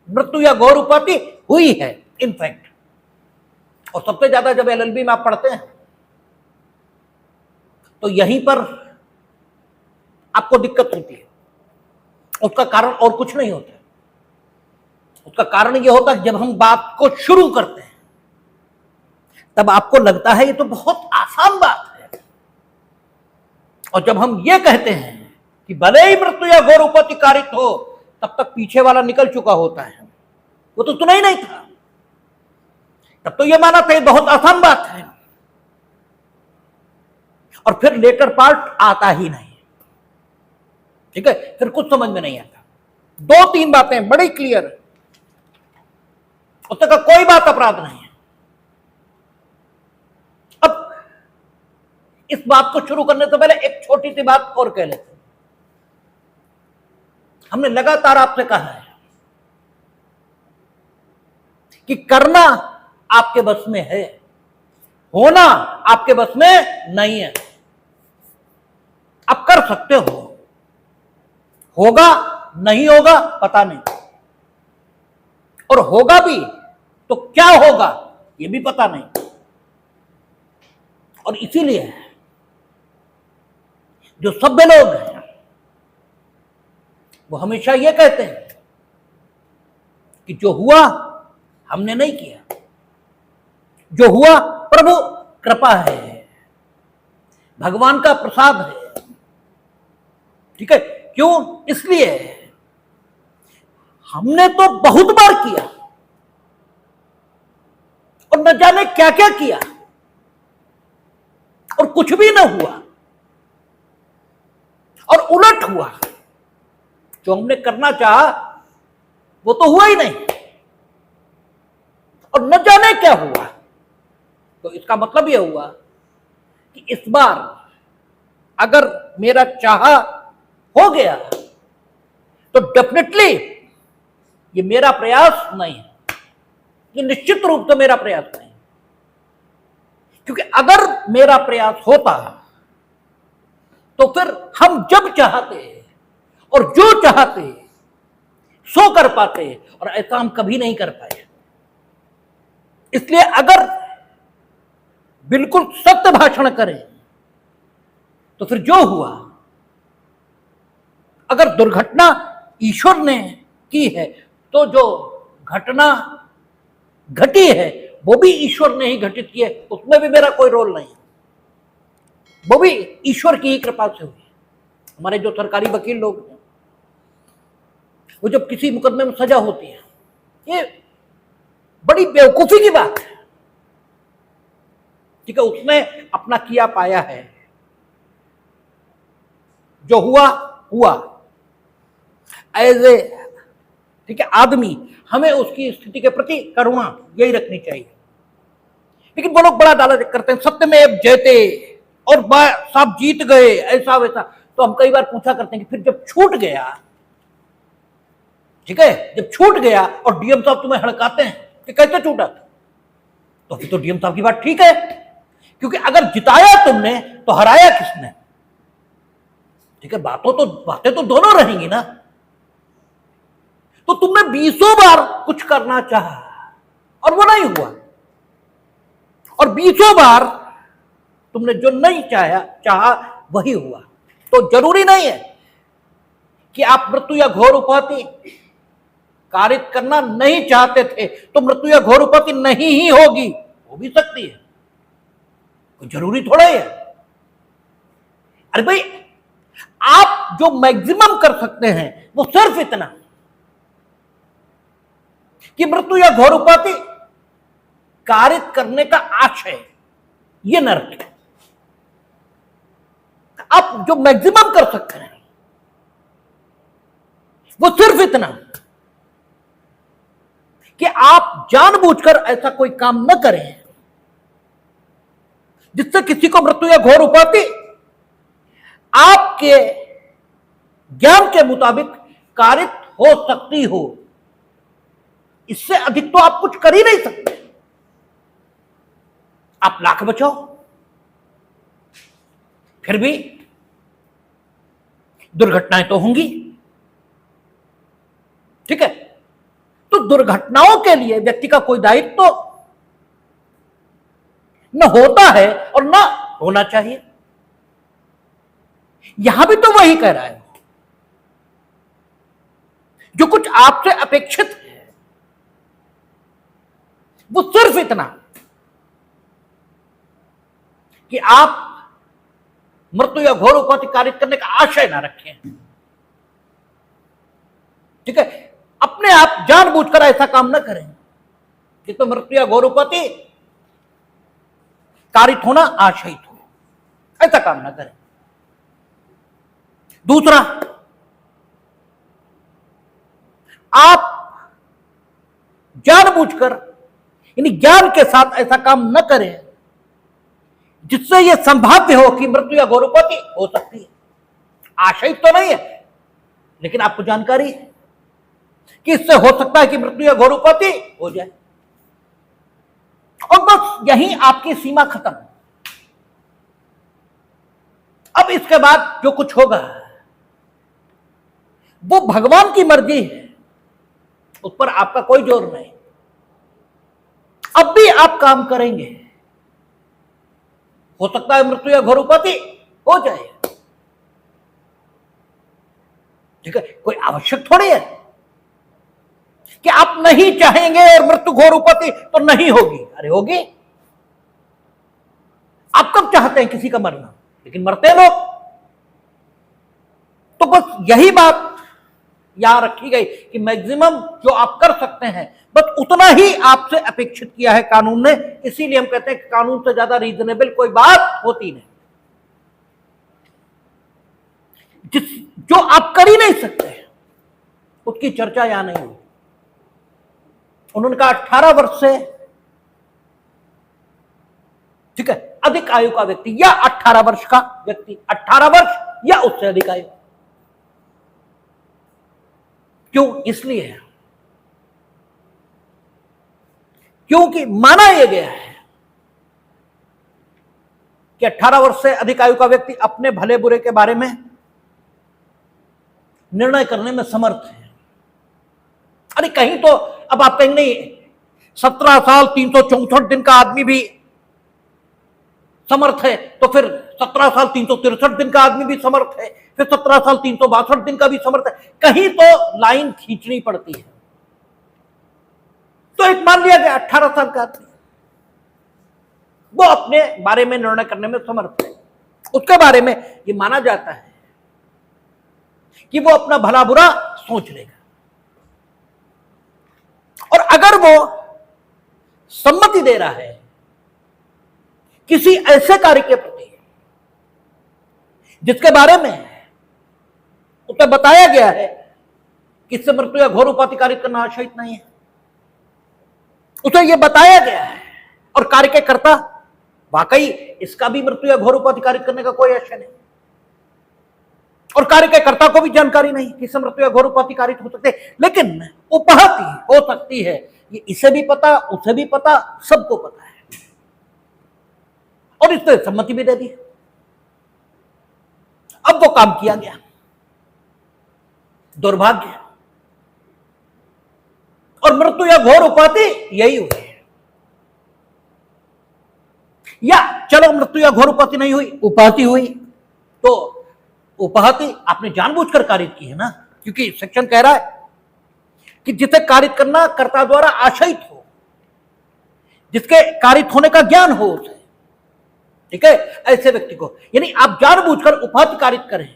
मृत्यु या घोर उपाधि हुई है इनफैक्ट, और सबसे ज्यादा जब एलएलबी में आप पढ़ते हैं तो यहीं पर आपको दिक्कत होती है। उसका कारण और कुछ नहीं होता, उसका कारण यह होता है जब हम बात को शुरू करते हैं तब आपको लगता है ये तो बहुत आसान बात है, और जब हम ये कहते हैं कि भले ही मृत्यु या घोर उपाधि कारित हो, तब तक पीछे वाला निकल चुका होता है, वो तो सुना ही नहीं था, तब तो ये माना था ये बहुत आसान बात है, और फिर लेटर पार्ट आता ही नहीं, ठीक है, फिर कुछ समझ में नहीं आता। 2-3 बातें बड़ी क्लियर है, उसने कहा कोई बात अपराध नहीं है। अब इस बात को शुरू करने से पहले एक छोटी सी बात और कह लेते हैं। हमने लगातार आपसे कहा है कि करना आपके बस में है, होना आपके बस में नहीं है। आप कर सकते हो, होगा नहीं होगा पता नहीं, और होगा भी तो क्या होगा यह भी पता नहीं। और इसीलिए जो सभ्य लोग हैं वो हमेशा यह कहते हैं कि जो हुआ हमने नहीं किया, जो हुआ प्रभु कृपा है, भगवान का प्रसाद है, ठीक है। क्यों? इसलिए हमने तो बहुत बार किया और न जाने क्या क्या किया और कुछ भी न हुआ, और उलट हुआ, जो हमने करना चाहा वो तो हुआ ही नहीं, और न जाने क्या हुआ। तो इसका मतलब यह हुआ कि इस बार अगर मेरा चाहा हो गया तो डेफिनेटली ये मेरा प्रयास नहीं है, ये निश्चित रूप से मेरा प्रयास नहीं। मेरा प्रयास होता तो फिर हम जब चाहते और जो चाहते सो कर पाते, और ऐसा हम कभी नहीं कर पाए। इसलिए अगर बिल्कुल सत्य भाषण करें तो फिर जो हुआ, अगर दुर्घटना ईश्वर ने की है तो जो घटना घटी है वो भी ईश्वर ने ही घटित की है, उसमें भी मेरा कोई रोल नहीं है, वो भी ईश्वर की ही कृपा से हुई। हमारे जो सरकारी वकील लोग हैं, वो जब किसी मुकदमे में सजा होती है, ये बड़ी बेवकूफी की बात है, ठीक है, उसने अपना किया पाया है, जो हुआ हुआ। एज ए, ठीक है, आदमी हमें उसकी स्थिति के प्रति करुणा यही रखनी चाहिए। लेकिन वो लोग बड़ा दावा करते हैं सत्य में जयते, और साहब जीत गए, ऐसा वैसा। तो हम कई बार पूछा करते हैं कि फिर जब छूट गया, ठीक है, जब छूट गया और डीएम साहब तुम्हें हड़काते हैं कि कैसे छूटा, तो फिर तो डीएम साहब की बात ठीक है, क्योंकि अगर जिताया तुमने तो हराया किसने? ठीक है, बातें तो दोनों रहेंगी ना। तो तुमने 20 बार कुछ करना चाहा और वो नहीं हुआ, और 20 बार तुमने जो नहीं चाहा वही हुआ। तो जरूरी नहीं है कि आप मृत्यु या घोर उपाधि कारित करना नहीं चाहते थे तो मृत्यु या घोर उपाधि नहीं ही होगी, हो भी सकती है, कोई जरूरी थोड़ा है। अरे भाई, आप जो मैक्सिमम कर सकते हैं वो सिर्फ इतना कि मृत्यु या घोर उपाधि कारित करने का आशय ये न रखें। आप जो मैक्सिमम कर सकते हैं वो सिर्फ इतना कि आप जानबूझकर ऐसा कोई काम न करें जिससे किसी को मृत्यु या घोर उपाधि आपके ज्ञान के मुताबिक कारित हो सकती हो। इससे अधिक तो आप कुछ कर ही नहीं सकते। आप लाख बचाओ, फिर भी दुर्घटनाएं तो होंगी, ठीक है। तो दुर्घटनाओं के लिए व्यक्ति का कोई दायित्व तो न होता है और न होना चाहिए। यहां भी तो वही कह रहा है, जो कुछ आपसे अपेक्षित है वो सिर्फ इतना कि आप मृत्यु या घोर उपाधि कारित करने का आशय ना रखें, ठीक है। अपने आप जानबूझकर ऐसा काम ना करें कि तो मृत्यु या घोर उपाधि कारित होना आशयित हो, ऐसा काम ना करें। दूसरा, आप जानबूझकर यानी ज्ञान के साथ ऐसा काम न करें जिससे यह संभाव्य हो कि मृत्यु या घोर उपाधि हो सकती है। आशयित तो नहीं है, लेकिन आपको जानकारी है कि इससे हो सकता है कि मृत्यु या घोर उपाधि हो जाए, और बस यहीं आपकी सीमा खत्म। अब इसके बाद जो कुछ होगा वो भगवान की मर्जी है, उस पर आपका कोई जोर नहीं। अब भी आप काम करेंगे, हो सकता है मृत्यु या घोर उपाधि हो जाए, ठीक है। कोई आवश्यक थोड़ी है कि आप नहीं चाहेंगे और मृत्यु घोर उपाधि तो नहीं होगी। अरे होगी। आप कब चाहते हैं किसी का मरना, लेकिन मरते हैं लोग। तो बस यही बात यहां रखी गई कि मैक्सिमम जो आप कर सकते हैं बस उतना ही आपसे अपेक्षित किया है कानून ने। इसीलिए हम कहते हैं कि कानून से ज्यादा रीजनेबल कोई बात होती नहीं। जो आप कर ही नहीं सकते उसकी चर्चा यहां नहीं हुई। उन्होंने कहा 18 वर्ष से, ठीक है, अधिक आयु का व्यक्ति या 18 वर्ष का व्यक्ति, 18 वर्ष या उससे अधिक आयु। क्यों? इसलिए क्योंकि माना यह गया है कि 18 वर्ष से अधिक आयु का व्यक्ति अपने भले बुरे के बारे में निर्णय करने में समर्थ है। अरे कहीं तो अब आप कहेंगे नहीं, 17 साल 364 दिन का आदमी भी समर्थ है, तो फिर 17 साल 363 दिन का आदमी भी समर्थ है, फिर 17 साल 362 दिन का भी समर्थ है। कहीं तो लाइन खींचनी पड़ती है। तो एक मान लिया गया 18 साल का आदमी, वो अपने बारे में निर्णय करने में समर्थ है। उसके बारे में ये माना जाता है कि वो अपना भला बुरा सोच लेगा, और अगर वो सम्मति दे रहा है किसी ऐसे कार्य के प्रति जिसके बारे में उसे बताया गया है कि इससे मृत्यु या घोर उपाधि कारित करना आशयित नहीं है, उसे यह बताया गया है और कार्य के कर्ता वाकई इसका भी मृत्यु या घोर उपाधि कारित करने का कोई आशय नहीं, और कार्य के कर्ता को भी जानकारी नहीं कि इससे मृत्यु या घोर उपाधि कारित हो सकते, लेकिन उपाधि हो सकती है, ये इसे भी पता, उसे भी पता, सबको पता है, और इससे सम्मति भी दे दी। अब वो काम किया गया, दुर्भाग्य और मृत्यु या घोर उपाधि यही हुई, या चलो मृत्यु या घोर उपाधि नहीं हुई, उपाधि हुई, तो उपाधि आपने जानबूझकर कारित की है ना, क्योंकि सेक्शन कह रहा है कि जिसे कारित करना कर्ता द्वारा आशयित हो, जिसके कारित होने का ज्ञान हो उसे, ठीक है, ऐसे व्यक्ति को, यानी आप जानबूझकर उपाधि कारित करें,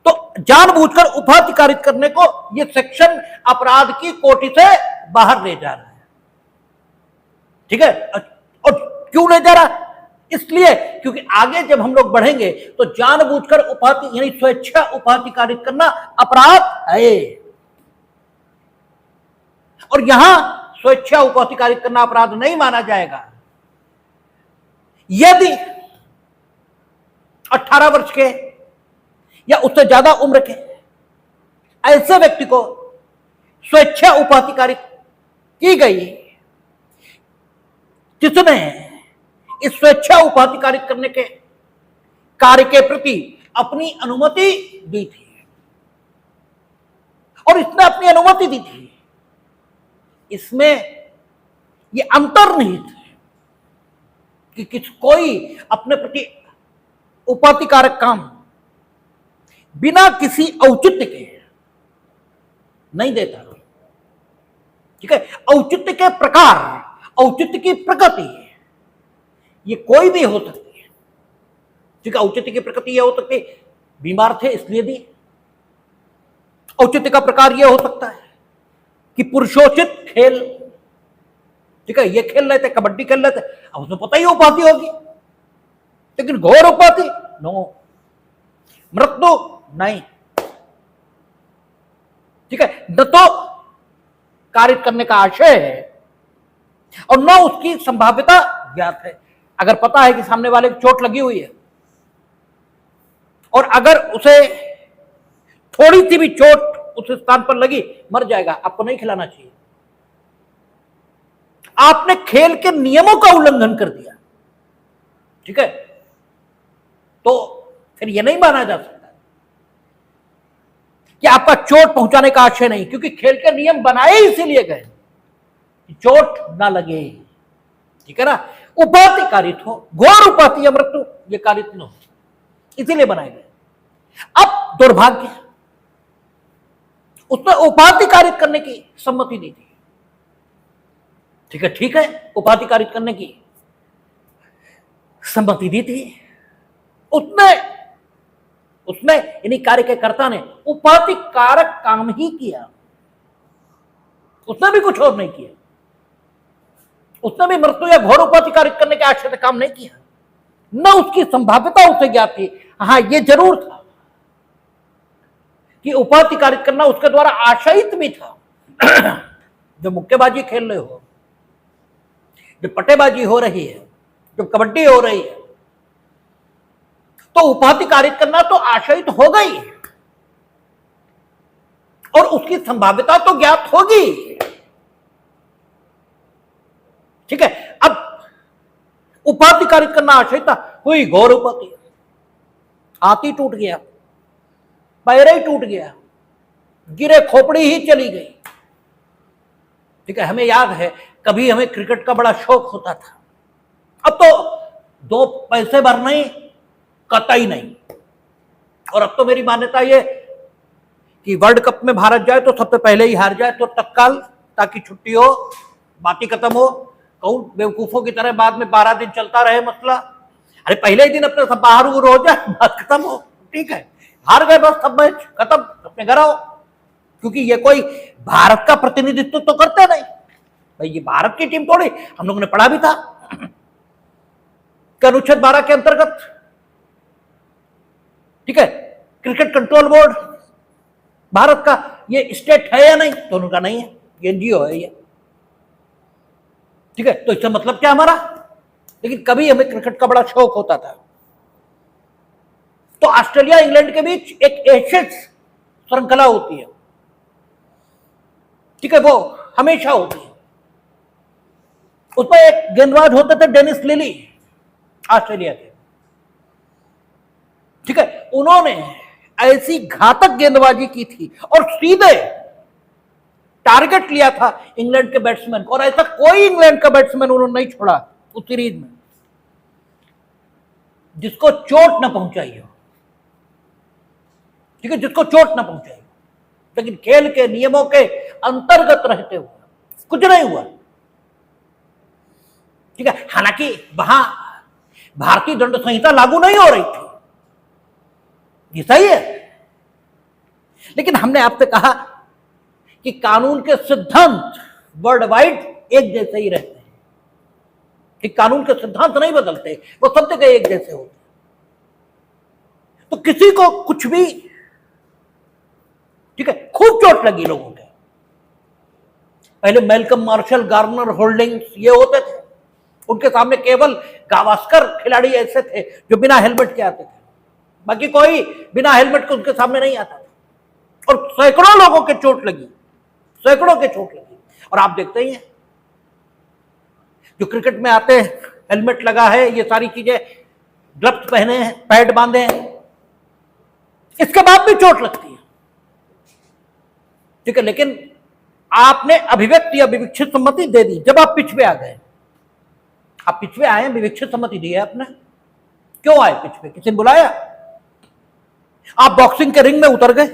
तो जानबूझकर उपाधि कारित करने को यह सेक्शन अपराध की कोटि से बाहर ले जा रहा है, ठीक है। और क्यों ले जा रहा? इसलिए क्योंकि आगे जब हम लोग बढ़ेंगे तो जानबूझकर उपाधि यानी स्वेच्छा उपाधि कारित करना अपराध है, और यहां स्वेच्छा उपाधि कारित करना अपराध नहीं माना जाएगा यदि 18 वर्ष के या उससे ज्यादा उम्र के ऐसे व्यक्ति को स्वेच्छा उपाधि कारित की गई जिसने इस स्वेच्छा उपाधि कारित करने के कार्य के प्रति अपनी अनुमति दी थी, और इसने अपनी अनुमति दी थी, इसमें यह अंतर्निहित है कि कोई अपने प्रति उपाधि कारक काम बिना किसी औचित्य के नहीं देता, ठीक है। औचित्य के प्रकार, औचित्य की प्रकृति ये कोई भी हो सकती है, ठीक है। औचित्य की प्रकृति यह हो सकती है बीमार थे इसलिए दी, औचित्य का प्रकार यह हो सकता है कि पुरुषोचित खेल, ठीक है, ये खेल रहे थे, कबड्डी खेल रहे थे, अब उसमें पता ही उपाधि होगी, लेकिन घोर उपाधि नो, मृत्यु नहीं, ठीक है। न तो कारित करने का आशय है और न उसकी संभाव्यता ज्ञात है। अगर पता है कि सामने वाले को चोट लगी हुई है और अगर उसे थोड़ी सी भी चोट उस स्थान पर लगी, मर जाएगा, आपको नहीं खिलाना चाहिए। आपने खेल के नियमों का उल्लंघन कर दिया, ठीक है, तो फिर यह नहीं माना जा सकता कि आपका चोट पहुंचाने का आशय नहीं, क्योंकि खेल के नियम बनाए इसीलिए गए कि चोट ना लगे, ठीक है ना। उपाधि कारित हो, घोर उपाधि या मृत्यु ये कारित न हो, इसीलिए बनाए गए। अब दुर्भाग्य, उसने उपाधि कारित करने की सम्मति दी थी, ठीक है, उपाधि कारित करने की सम्मति दी थी, उसने यानी कार्य के कर्ता ने उपाधि कारक काम ही किया, उसने भी कुछ और नहीं किया, उसने भी मृत्यु या घोर उपाधि कारित करने के आशय से काम नहीं किया, न उसकी संभाव्यता उसे ज्ञात थी। हां, यह जरूर था कि उपाधि कारित करना उसके द्वारा आशयित भी था। जो मुक्केबाजी खेल रहे हो, जो पटेबाजी हो रही है, जो कबड्डी हो रही है, तो उपाधि कारित करना तो आशयित हो गई और उसकी संभाव्यता तो ज्ञात होगी, ठीक है। अब उपाधि कारित करना आशय था, हुई घोर उपाधि, हाथी टूट गया, पैर ही टूट गया, गिरे खोपड़ी ही चली गई। ठीक है, हमें याद है कभी हमें क्रिकेट का बड़ा शौक होता था, अब तो 2 पैसे भरना ही कतई नहीं। और अब तो मेरी मान्यता ये कि वर्ल्ड कप में भारत जाए तो सबसे पहले ही हार जाए तो तत्काल, ताकि छुट्टी हो, बात ही खत्म हो। कहूं बेवकूफों की तरह बाद में 12 दिन चलता रहे मसला। अरे पहले ही दिन अपने सब बाहर हो जाए, बात खत्म हो। ठीक है, हार गए बस, सब मैच खत्म, अपने घर आओ। क्योंकि ये कोई भारत का प्रतिनिधित्व तो करते नहीं भाई, ये भारत की टीम थोड़ी। हम लोगों ने पढ़ा भी था कि अनुच्छेद 12 के अंतर्गत, ठीक है, क्रिकेट कंट्रोल बोर्ड भारत का ये स्टेट है या नहीं, तो उनका नहीं है, ये एनजीओ है ये। ठीक है, तो इसका मतलब क्या हमारा, लेकिन कभी हमें क्रिकेट का बड़ा शौक होता था। तो ऑस्ट्रेलिया इंग्लैंड के बीच एक एशेज श्रृंखला होती है, ठीक है, वो हमेशा होती है। उसमें एक गेंदबाज होते थे डेनिस लिली, ऑस्ट्रेलिया के। ठीक है, उन्होंने ऐसी घातक गेंदबाजी की थी और सीधे टारगेट लिया था इंग्लैंड के बैट्समैन को, और ऐसा कोई इंग्लैंड का बैट्समैन उन्होंने नहीं छोड़ा उस सीरीज में जिसको चोट ना पहुंचाई हो। ठीक है, जिसको चोट ना पहुंचाई हो, लेकिन खेल के नियमों के अंतर्गत रहते हुए कुछ नहीं हुआ। ठीक है, हालांकि वहां भारतीय दंड संहिता लागू नहीं हो रही थी, ये सही है, लेकिन हमने आपसे कहा कि कानून के सिद्धांत वर्ल्ड वाइड एक जैसे ही रहते हैं। कि कानून के सिद्धांत नहीं बदलते, वो सब जगह एक जैसे होते। तो किसी को कुछ भी, ठीक है, खूब चोट लगी लोगों के। पहले मैल्कम मार्शल, गार्नर होल्डिंग्स ये होते थे, उनके सामने केवल गावस्कर खिलाड़ी ऐसे थे जो बिना हेलमेट के आते थे, बाकी कोई बिना हेलमेट के उनके सामने नहीं आता था। और सैकड़ों लोगों के चोट लगी, सैकड़ों के चोट लगी। और आप देखते ही हैं जो क्रिकेट में आते हैं, हेलमेट लगा है, ये सारी चीजें, ग्लव्स पहने हैं, पैड बांधे हैं, इसके बाद भी चोट लगती है। ठीक है, लेकिन आपने अभिव्यक्ति या विविक्षित सम्मति दे दी जब आप पिच पे आ गए। आप पिच पे आए, विविक्षित सम्मति दी है आपने। क्यों आए पिच पे, किसी ने बुलाया? आप बॉक्सिंग के रिंग में उतर गए,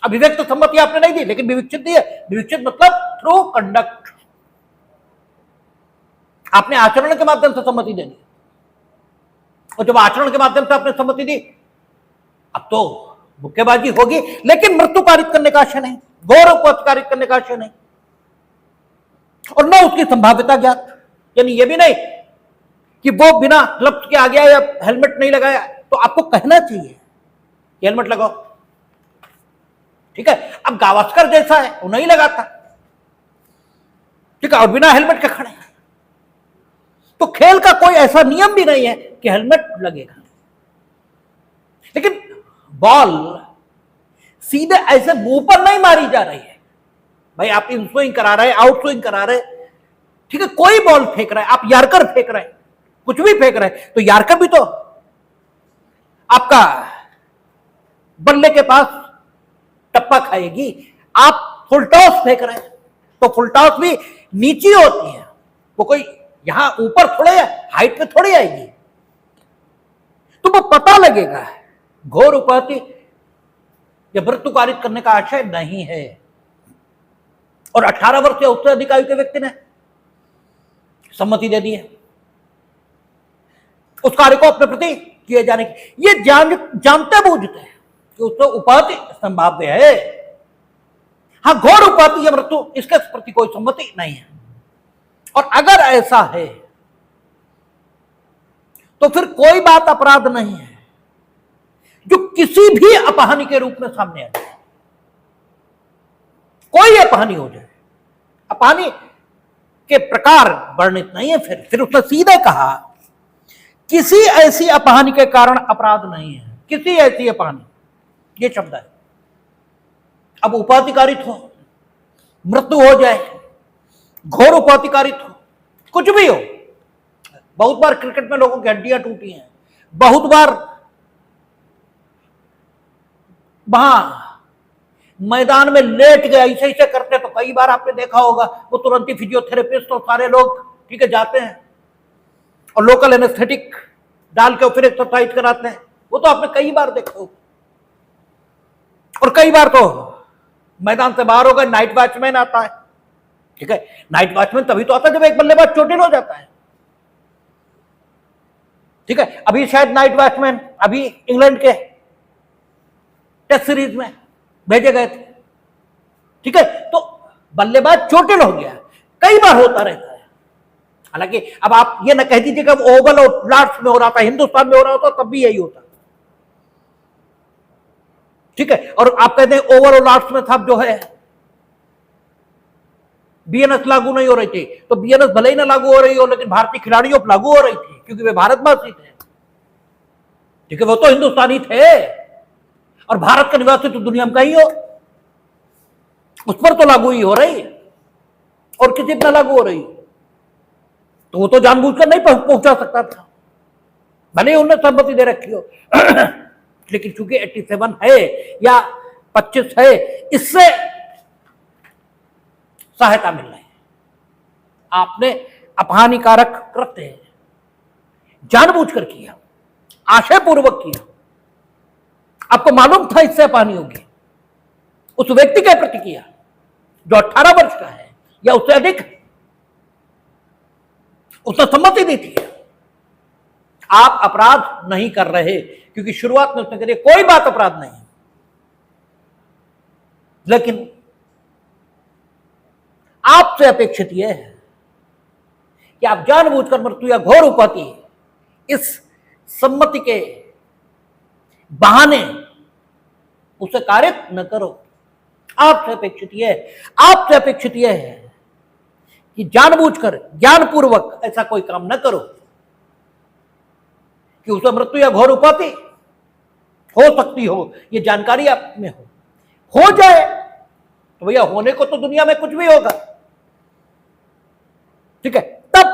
अभिव्यक्त सम्मति आपने नहीं दी, लेकिन विविक्षित दी है। विविक्षित मतलब थ्रू कंडक्ट, आपने आचरण के माध्यम से सम्मति दे दी। और जब आचरण के माध्यम से आपने सम्मति दी, अब तो मुक्केबाजी होगी, लेकिन मृत्यु पारित करने का आशय नहीं, गौरव को पारित करने का आशय नहीं, और न उसकी संभाव्यता ज्ञात। यानी ये भी नहीं कि वो बिना ग्लव्स के आ गया या हेलमेट नहीं लगाया, तो आपको कहना चाहिए हेलमेट लगाओ। ठीक है, अब गावस्कर जैसा है वो नहीं लगाता, ठीक है, और बिना हेलमेट के खड़े हैं। तो खेल का कोई ऐसा नियम भी नहीं है कि हेलमेट लगेगा। लेकिन बॉल सीधे ऐसे मुंह पर नहीं मारी जा रही है भाई। आप इन स्विंग करा रहे, आउट स्विंग करा रहे, ठीक है, कोई बॉल फेंक रहा है, आप यार्कर फेंक रहे हैं, कुछ भी फेंक रहे हैं, तो यार्कर भी तो आपका बल्ले के पास टप्पा खाएगी। आप फुल टॉस फेंक रहे हैं तो फुल टॉस भी नीचे होती है, वो कोई यहां ऊपर थोड़े हाइट पे थोड़ी आएगी। तो वो पता लगेगा घोर उपाधि या मृत्यु पारित करने का आशय नहीं है। और 18 वर्ष या उससे अधिक आयु के व्यक्ति ने सम्मति दे दी है उस कार्य को अपने प्रति किए जाने की। ये जानते बूझते हैं कि उससे उपाधि संभाव्य है। हाँ, घोर उपाधि या मृत्यु, इसके प्रति कोई सम्मति नहीं है। और अगर ऐसा है तो फिर कोई बात अपराध नहीं है जो किसी भी अपहानि के रूप में सामने आ जाए। कोई अपहानि हो जाए, अपहानि के प्रकार वर्णित नहीं है। फिर उसने सीधे कहा किसी ऐसी अपहानि के कारण अपराध नहीं है, किसी ऐसी अपहानि, ये शब्द है। अब उपाधिकारित हो, मृत्यु हो जाए, घोर उपाधिकारित हो, कुछ भी हो, बहुत बार क्रिकेट में लोगों की हड्डियां टूटी हैं, बहुत बार वहां मैदान में लेट गए ऐसे ऐसे करते, तो कई बार आपने देखा होगा वो तुरंत ही फिजियोथेरेपिस्ट और सारे लोग ठीक है जाते हैं और लोकल एनेस्थेटिक डाल के फिर एक्सरसाइज कराते हैं। वो तो आपने कई बार देखा होगा। और कई बार तो मैदान से बाहर होगा, नाइट वॉचमैन आता है, ठीक है। नाइट वॉचमैन तभी तो आता है जब एक बल्लेबाज चोटिल हो जाता है, ठीक है। अभी शायद नाइट वॉचमैन अभी इंग्लैंड के टेस्ट सीरीज में भेजे गए थे, ठीक है। तो बल्लेबाज चोटिल हो गया, कई बार होता रहता है। हालांकि अब आप ये ना कह दीजिएगा ओवल और लॉर्ड्स में हो रहा था, हिंदुस्तान में हो रहा होता तब भी यही होता, ठीक है। और आप कहते हैं ओवर और लॉर्ड्स में था जो है बीएनएस लागू नहीं हो रही थी, तो बीएनएस भले ही ना लागू हो रही हो लेकिन भारतीय खिलाड़ियों पर लागू हो रही थी क्योंकि वे भारतवासी थे, ठीक है। वो तो हिंदुस्तानी थे और भारत का निवासी तो दुनिया में कहीं हो, उस पर तो लागू ही हो रही और किसी पर लागू हो रही, तो वो तो जानबूझकर नहीं पहुंचा सकता था, भले ही उन्होंने सहमति दे रखी हो। लेकिन चूंकि 87 है या 25 है, इससे सहायता मिल रही है। आपने अपहानिकारक कृत्य जानबूझकर किया, आशयपूर्वक किया, आपको मालूम था इससे अपहानि होगी, उस व्यक्ति के प्रति किया जो 18 वर्ष का है या उससे अधिक, उसने सम्मति दी थी। आप अपराध नहीं कर रहे क्योंकि शुरुआत में उसने कहा कोई बात अपराध नहीं, लेकिन आपसे अपेक्षित यह है कि आप जानबूझकर मृत्यु या घोर उपाधि इस सम्मति के बहाने उसे कार्य न करो। आपसे अपेक्षित यह है कि जानबूझकर ज्ञानपूर्वक ऐसा कोई काम न करो कि उसे मृत्यु या घोर उपाधि हो सकती हो, ये जानकारी आप में हो जाए तो भैया होने को तो दुनिया में कुछ भी होगा, ठीक है। तब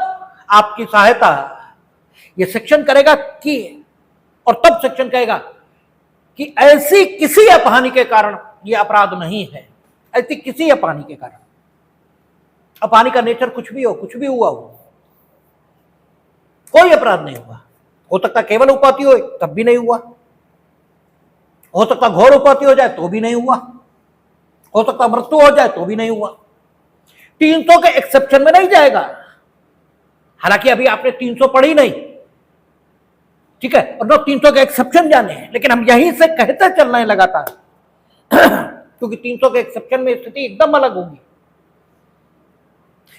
आपकी सहायता ये सेक्शन करेगा कि, और तब सेक्शन कहेगा कि ऐसी किसी अपहानि के कारण ये अपराध नहीं है, ऐसी किसी अपहानि के कारण, अपहानि का नेचर कुछ भी हो, कुछ भी हुआ हो, कोई अपराध नहीं हुआ। हो सकता केवल उपाधि हो तब भी नहीं हुआ, हो सकता घोर उपाधि हो जाए तो भी नहीं हुआ, हो सकता मृत्यु हो जाए तो भी नहीं हुआ। 300 के एक्सेप्शन में नहीं जाएगा, हालांकि अभी आपने 300 पढ़ी नहीं, ठीक है, और 300 के एक्सेप्शन जाने हैं, लेकिन हम यहीं से कहते चलना है लगातार क्योंकि 300 के एक्सेप्शन में स्थिति एकदम अलग होगी।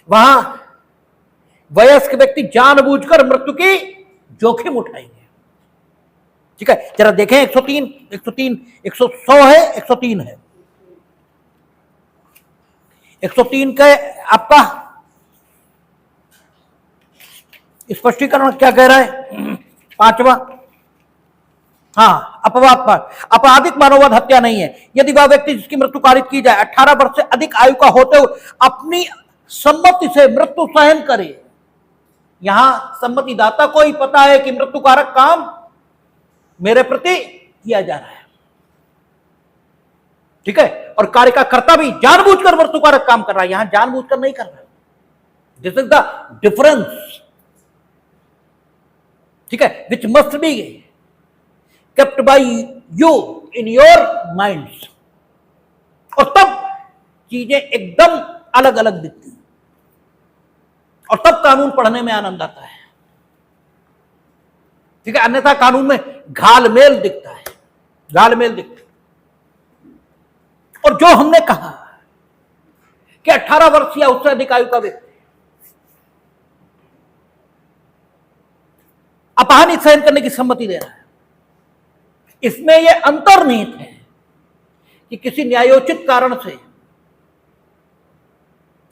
वहां वयस्क व्यक्ति जानबूझकर मृत्यु की जोखिम उठाएंगे, ठीक है। जरा देखें 103 100 है, 103 है। 103 का आपका स्पष्टीकरण क्या कह रहा है? 5वां, हाँ, अपवाद पर आपराधिक मानववध हत्या नहीं है यदि वह व्यक्ति जिसकी मृत्यु कारित की जाए 18 वर्ष से अधिक आयु का होते हुए अपनी सम्मति से मृत्यु सहन करे। यहां सम्मति दाता को ही पता है कि मृत्यु कारक काम मेरे प्रति किया जा रहा है, ठीक है, और कार्य का कर्ता भी जानबूझकर मृत्यु कारक काम कर रहा है, यहां जानबूझकर नहीं कर रहा है। दिस इज द डिफरेंस, ठीक है, which must be kept by you in your minds। और तब चीजें एकदम अलग अलग दिखती हैं और तब कानून पढ़ने में आनंद आता है, ठीक है। अन्यथा कानून में घालमेल दिखता है, घालमेल दिखता है। और जो हमने कहा कि 18 वर्ष या उससे अधिक आयु का व्यक्ति अपहानि सहन करने की सम्मति दे रहा है, इसमें यह अंतर्निहित है कि किसी न्यायोचित कारण से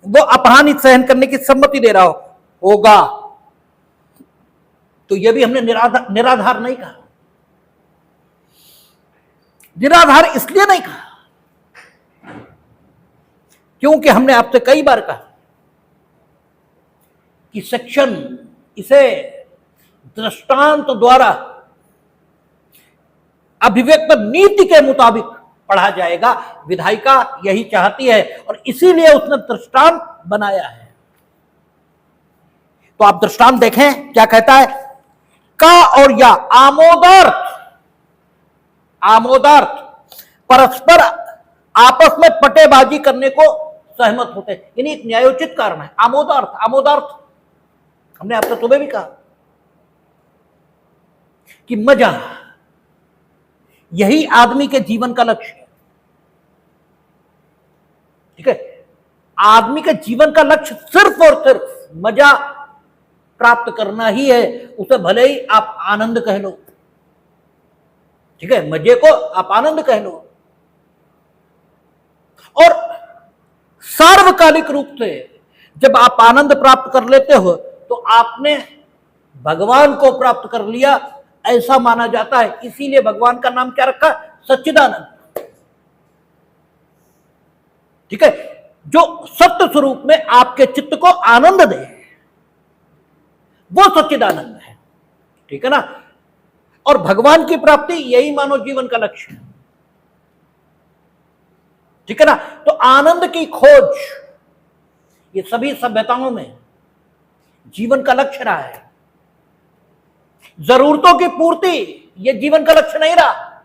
वो अपहानि सहन करने की सम्मति दे रहा होगा, तो यह भी हमने निराधार नहीं कहा। निराधार इसलिए नहीं कहा क्योंकि हमने आपसे कई बार कहा कि सेक्शन इसे दृष्टांत द्वारा अभिव्यक्त नीति के मुताबिक पढ़ा जाएगा। विधायिका यही चाहती है और इसीलिए उसने दृष्टांत बनाया है। तो आप दृष्टांत देखें क्या कहता है। का और या आमोदार्थ परस्पर आपस में पटेबाजी करने को सहमत होते हैं, यानी एक न्यायोचित कारण है। आमोदार्थ हमने आपसे सुबह भी कहा कि मजा यही आदमी के जीवन का लक्ष्य है। ठीक है, आदमी के जीवन का लक्ष्य सिर्फ और सिर्फ मजा प्राप्त करना ही है। उसे भले ही आप आनंद कह लो, ठीक है, मजे को आप आनंद कह लो। और सार्वकालिक रूप से जब आप आनंद प्राप्त कर लेते हो तो आपने भगवान को प्राप्त कर लिया, ऐसा माना जाता है। इसीलिए भगवान का नाम क्या रखा? सच्चिदानंद। ठीक है, जो सत्य स्वरूप में आपके चित्त को आनंद दे वो सच्चिदानंद है। ठीक है ना। और भगवान की प्राप्ति यही मानव जीवन का लक्ष्य है। ठीक है ना। तो आनंद की खोज ये सभी सभ्यताओं में जीवन का लक्ष्य रहा है। जरूरतों की पूर्ति ये जीवन का लक्ष्य नहीं रहा।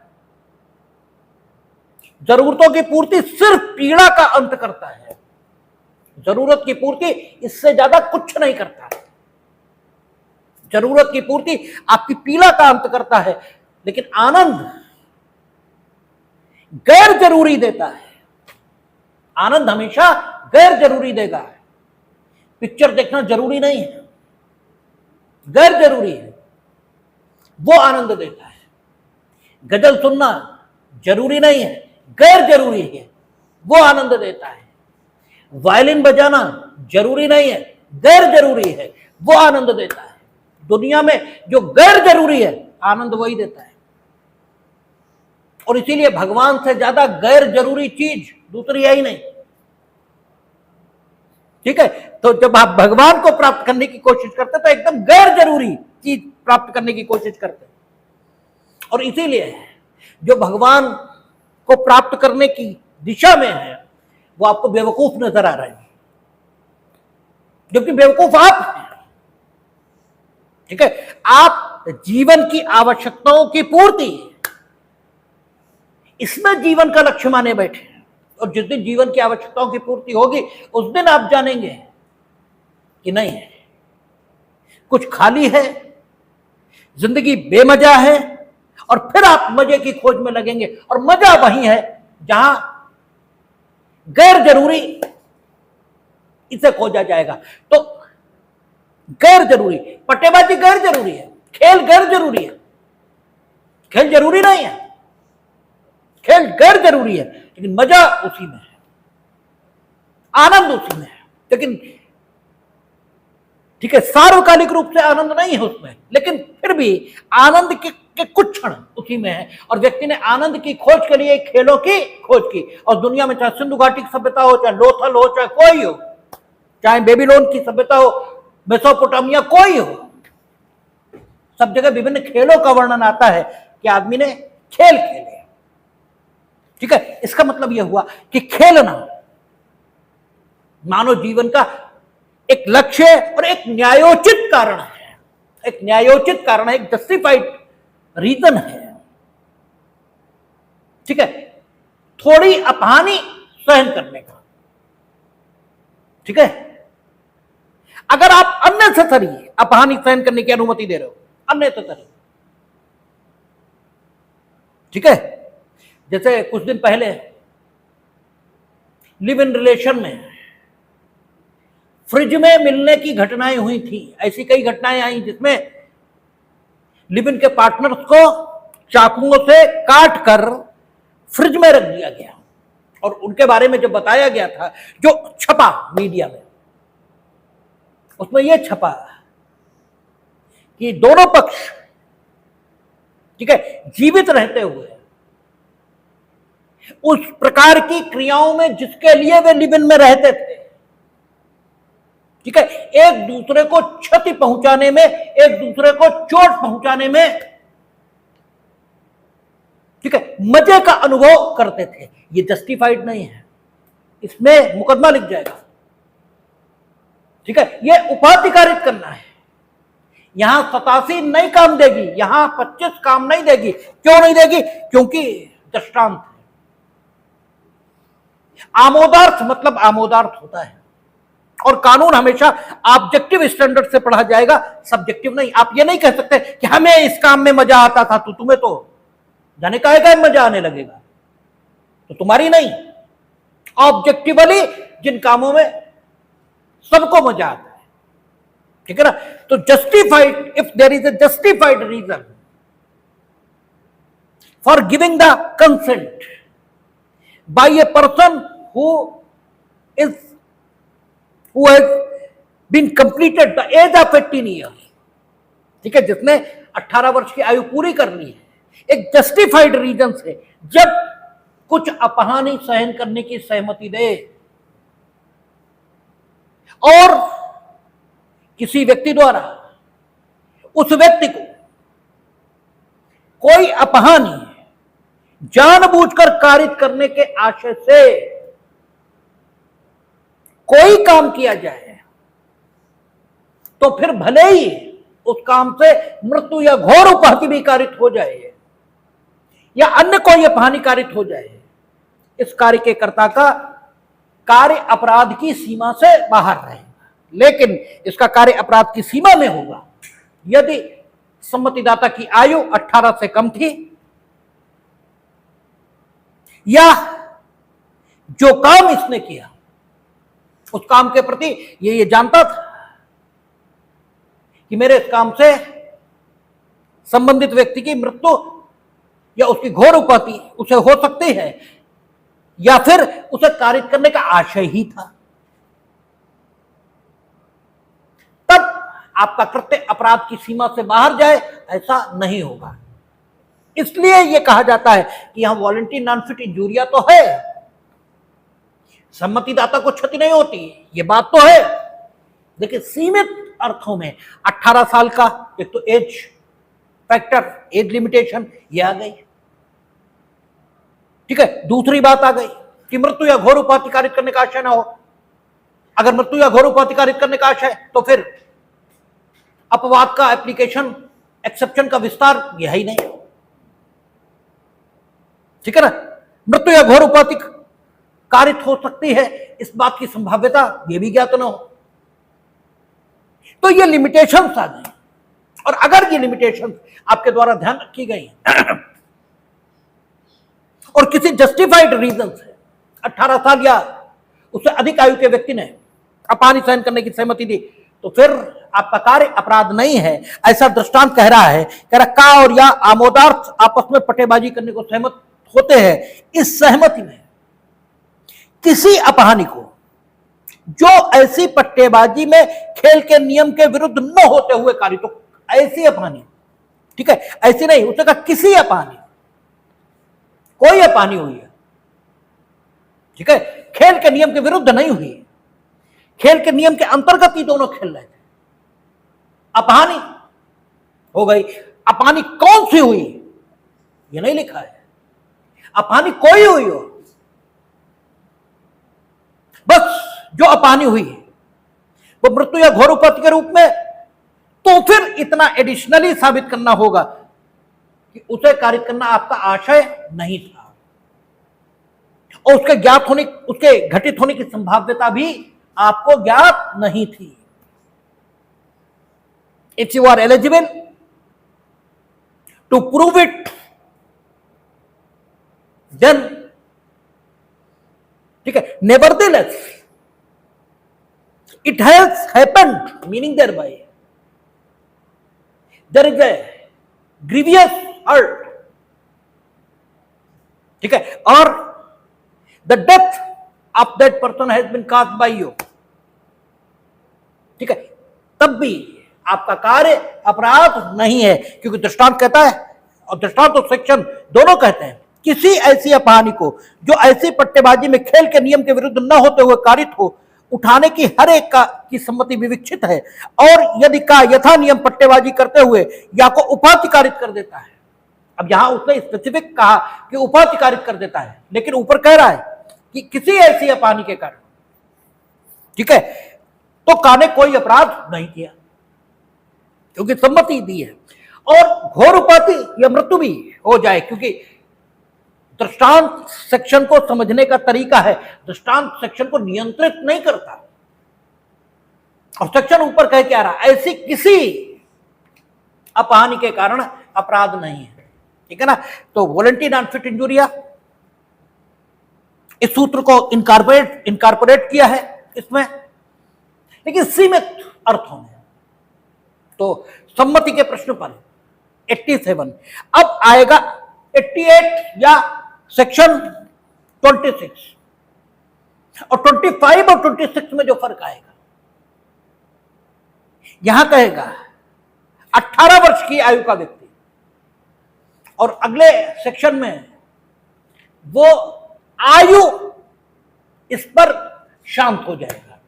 जरूरतों की पूर्ति सिर्फ पीड़ा का अंत करता है। जरूरत की पूर्ति इससे ज्यादा कुछ नहीं करता है। जरूरत की पूर्ति आपकी पीड़ा का अंत करता है, लेकिन आनंद गैर जरूरी देता है। आनंद हमेशा गैर जरूरी देगा। पिक्चर देखना जरूरी नहीं है, गैर जरूरी है, वो आनंद देता है। गजल सुनना जरूरी नहीं है, गैर जरूरी है, वो आनंद देता है। वायलिन बजाना जरूरी नहीं है, गैर जरूरी है, वो आनंद देता है। दुनिया में जो गैर जरूरी है आनंद वही देता है। और इसीलिए भगवान से ज्यादा गैर जरूरी चीज दूसरी है ही नहीं। ठीक है, तो जब आप भगवान को प्राप्त करने की कोशिश करते तो एकदम गैर जरूरी चीज प्राप्त करने की कोशिश करते। और इसीलिए जो भगवान को प्राप्त करने की दिशा में है वो आपको बेवकूफ नजर आ रहा है, क्योंकि बेवकूफ आप हैं। ठीक है, आप जीवन की आवश्यकताओं की पूर्ति इसमें जीवन का लक्ष्य माने बैठे हैं। और जिस दिन जीवन की आवश्यकताओं की पूर्ति होगी उस दिन आप जानेंगे कि नहीं है, कुछ खाली है, जिंदगी बेमजा है। और फिर आप मजे की खोज में लगेंगे, और मजा वही है जहां गैर जरूरी इसे खोजा जाएगा। तो गैर जरूरी पट्टेबाजी गैर जरूरी है, खेल गैर जरूरी है। खेल जरूरी नहीं है, खेल गैर जरूरी है, लेकिन मजा उसी में है, आनंद उसी में है। लेकिन ठीक है, सार्वकालिक रूप से आनंद नहीं है उसमें, लेकिन फिर भी आनंद के कुछ क्षण उसी में है। और व्यक्ति ने आनंद की खोज के लिए खेलों की खोज की। और दुनिया में चाहे सिंधु घाटी की सभ्यता हो, चाहे लोथल हो, चाहे कोई हो, चाहे बेबीलोन की सभ्यता हो, मेसोपोटामिया कोई हो, सब जगह विभिन्न खेलों का वर्णन आता है कि आदमी ने खेल खेले। ठीक है, इसका मतलब यह हुआ कि खेलना मानव जीवन का एक लक्ष्य और एक न्यायोचित कारण है। एक न्यायोचित कारण है, एक जस्टिफाइड रीजन है। ठीक है, थोड़ी अपहानी सहन करने का। ठीक है, अगर आप अननेसेसरी अपहानी सहन करने की अनुमति दे रहे हो, अननेसेसरी, ठीक है, जैसे कुछ दिन पहले लिव इन रिलेशन में फ्रिज में मिलने की घटनाएं हुई थी। ऐसी कई घटनाएं आई जिसमें लिव इन के पार्टनर्स को चाकुओं से काट कर फ्रिज में रख दिया गया। और उनके बारे में जो बताया गया था, जो छपा मीडिया में, उसमें यह छपा कि दोनों पक्ष, ठीक है, जीवित रहते हुए उस प्रकार की क्रियाओं में जिसके लिए वे लिव इन में रहते थे, ठीक है, एक दूसरे को क्षति पहुंचाने में, एक दूसरे को चोट पहुंचाने में, ठीक है, मजे का अनुभव करते थे। ये जस्टिफाइड नहीं है, इसमें मुकदमा लिख जाएगा। ठीक है, ये उपाधि कारित करना है। यहां 87 नहीं काम देगी, यहां 25 काम नहीं देगी। क्यों नहीं देगी? क्योंकि दृष्टांत है। आमोदार्थ मतलब आमोदार्थ होता है, और कानून हमेशा ऑब्जेक्टिव स्टैंडर्ड से पढ़ा जाएगा, सब्जेक्टिव नहीं। आप ये नहीं कह सकते कि हमें इस काम में मजा आता था, तो तुम्हें तो जाने का मजा आने लगेगा, तो तुम्हारी नहीं। ऑब्जेक्टिवली जिन कामों में सबको मजा आता है, ठीक है ना। तो justified, if there is a justified reason for giving the consent by a person who has been completed the age of 18 years, ठीक है, जिसने 18 वर्ष की आयु पूरी कर ली है, एक जस्टिफाइड रीजन से जब कुछ अपहानि सहन करने की सहमति दे, और किसी व्यक्ति द्वारा उस व्यक्ति को कोई अपहानि जानबूझकर कारित करने के आशय से कोई काम किया जाए, तो फिर भले ही उस काम से मृत्यु या घोर उपाधि भी कारित हो जाए, या अन्य कोई अपहानि कारित हो जाए, इस कार्य के कर्ता का कार्य अपराध की सीमा से बाहर रहेगा। लेकिन इसका कार्य अपराध की सीमा में होगा यदि सम्मतिदाता की आयु 18 से कम थी, या जो काम इसने किया उस काम के प्रति ये जानता था कि मेरे इस काम से संबंधित व्यक्ति की मृत्यु या उसकी घोर उपाधि उसे हो सकती है, या फिर उसे कारित करने का आशय ही था, तब आपका कृत्य अपराध की सीमा से बाहर जाए, ऐसा नहीं होगा। इसलिए यह कहा जाता है कि यहां वॉलंटरी नॉन फिट इंजूरिया तो है, सम्मतिदाता को क्षति नहीं होती, ये बात तो है, लेकिन सीमित अर्थों में 18 साल का एक तो एज फैक्टर, एज लिमिटेशन, ये आ गई। ठीक है, दूसरी बात आ गई कि मृत्यु या घोर उपाधि कारित करने का आशय ना हो। अगर मृत्यु या घोर उपाधि कारित करने का आशय, तो फिर अपवाद का एप्लीकेशन, एक्सेप्शन का विस्तार यह ही नहीं, ठीक है ना। मृत्यु या घोर उपाधि कारित हो सकती है, इस बात की संभाव्यता यह भी ज्ञात न हो, तो ये लिमिटेशंस आ गई। और अगर ये लिमिटेशंस आपके द्वारा ध्यान रखी गई और किसी जस्टिफाइड रीजन से 18 साल या उससे अधिक आयु के व्यक्ति ने अपहानि सहन करने की सहमति दी, तो फिर आपका कार्य अपराध नहीं है। ऐसा दृष्टांत कह रहा है, कह रहा का और या आमोदार्थ आपस में पटेबाजी करने को सहमत होते हैं। इस सहमति में किसी अपहानि को जो ऐसी पट्टेबाजी में खेल के नियम के विरुद्ध न होते हुए कारित हो, ऐसी अपहानि, ठीक है, ऐसी नहीं, उसने कहा किसी अपहानि, कोई अपहानि हुई है, ठीक है, खेल के नियम के विरुद्ध नहीं हुई, खेल के नियम के अंतर्गत ही दोनों खेल रहे थे, अपहानि हो गई। अपहानि कौन सी हुई ये नहीं लिखा है, अपहानि कोई हुई हो, बस जो अपहानि हुई वो मृत्यु या घोर उपाधि के रूप में, तो फिर इतना एडिशनली साबित करना होगा कि उसे कारित करना आपका आशय नहीं था, और उसके ज्ञात होने, उसके घटित होने की संभाव्यता भी आपको ज्ञात नहीं थी। If you are eligible to prove it, then, ठीक है, nevertheless it has happened, meaning thereby there is a grievous hurt, ठीक है, और the death of that person has been caused by you, ठीक है, तब भी आपका कार्य अपराध नहीं है, क्योंकि दृष्टांत कहता है, और दृष्टांत और सेक्शन दोनों कहते हैं, किसी ऐसी अपहानि को जो ऐसी पट्टेबाजी में खेल के नियम के विरुद्ध न होते हुए कारित हो, उठाने की हर एक की सम्मति विवक्षित है, और यदि का यथा नियम पट्टेबाजी करते हुए या को उपाधिकारित कर देता है। अब यहां उसने स्पेसिफिक कहा कि उपाधिकारित कर देता है, लेकिन ऊपर कह रहा है कि किसी ऐसी अपानी के कारण, ठीक है, तो का ने कोई अपराध नहीं किया क्योंकि सम्मति दी है। और घोर उपाधि या मृत्यु भी हो जाए, क्योंकि दृष्टांत सेक्शन को समझने का तरीका है, दृष्टांत सेक्शन को नियंत्रित नहीं करता। और सेक्शन ऊपर कह के आ रहा, ऐसी किसी अपहानि के कारण अपराध नहीं है, ठीक है ना। तो वॉलंटरी नॉन फिट इंजुरिया, इस सूत्र को इनकॉर्पोरेट किया है इसमें, लेकिन सीमित अर्थों में। तो सम्मति के प्रश्न पर 87। अब आएगा 88 या सेक्शन 26, और 25 और 26 में जो फर्क आएगा, यहां कहेगा 18 वर्ष की आयु का व्यक्ति, और अगले सेक्शन में वो आयु इस पर शांत हो जाएगा,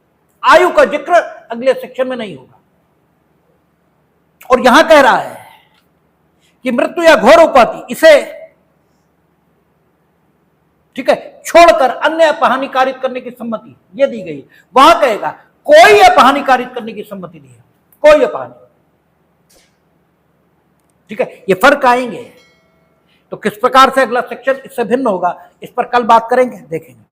आयु का जिक्र अगले सेक्शन में नहीं होगा। और यहां कह रहा है कि मृत्यु या घोर उपाधि इसे, ठीक है, छोड़कर अन्य अपहानि कारित करने की सम्मति ये दी गई। वहां कहेगा कोई अपहानि कारित करने की सम्मति दी है, कोई अपहानि, ठीक है। ये फर्क आएंगे, तो किस प्रकार से अगला सेक्शन इससे भिन्न होगा, इस पर कल बात करेंगे, देखेंगे।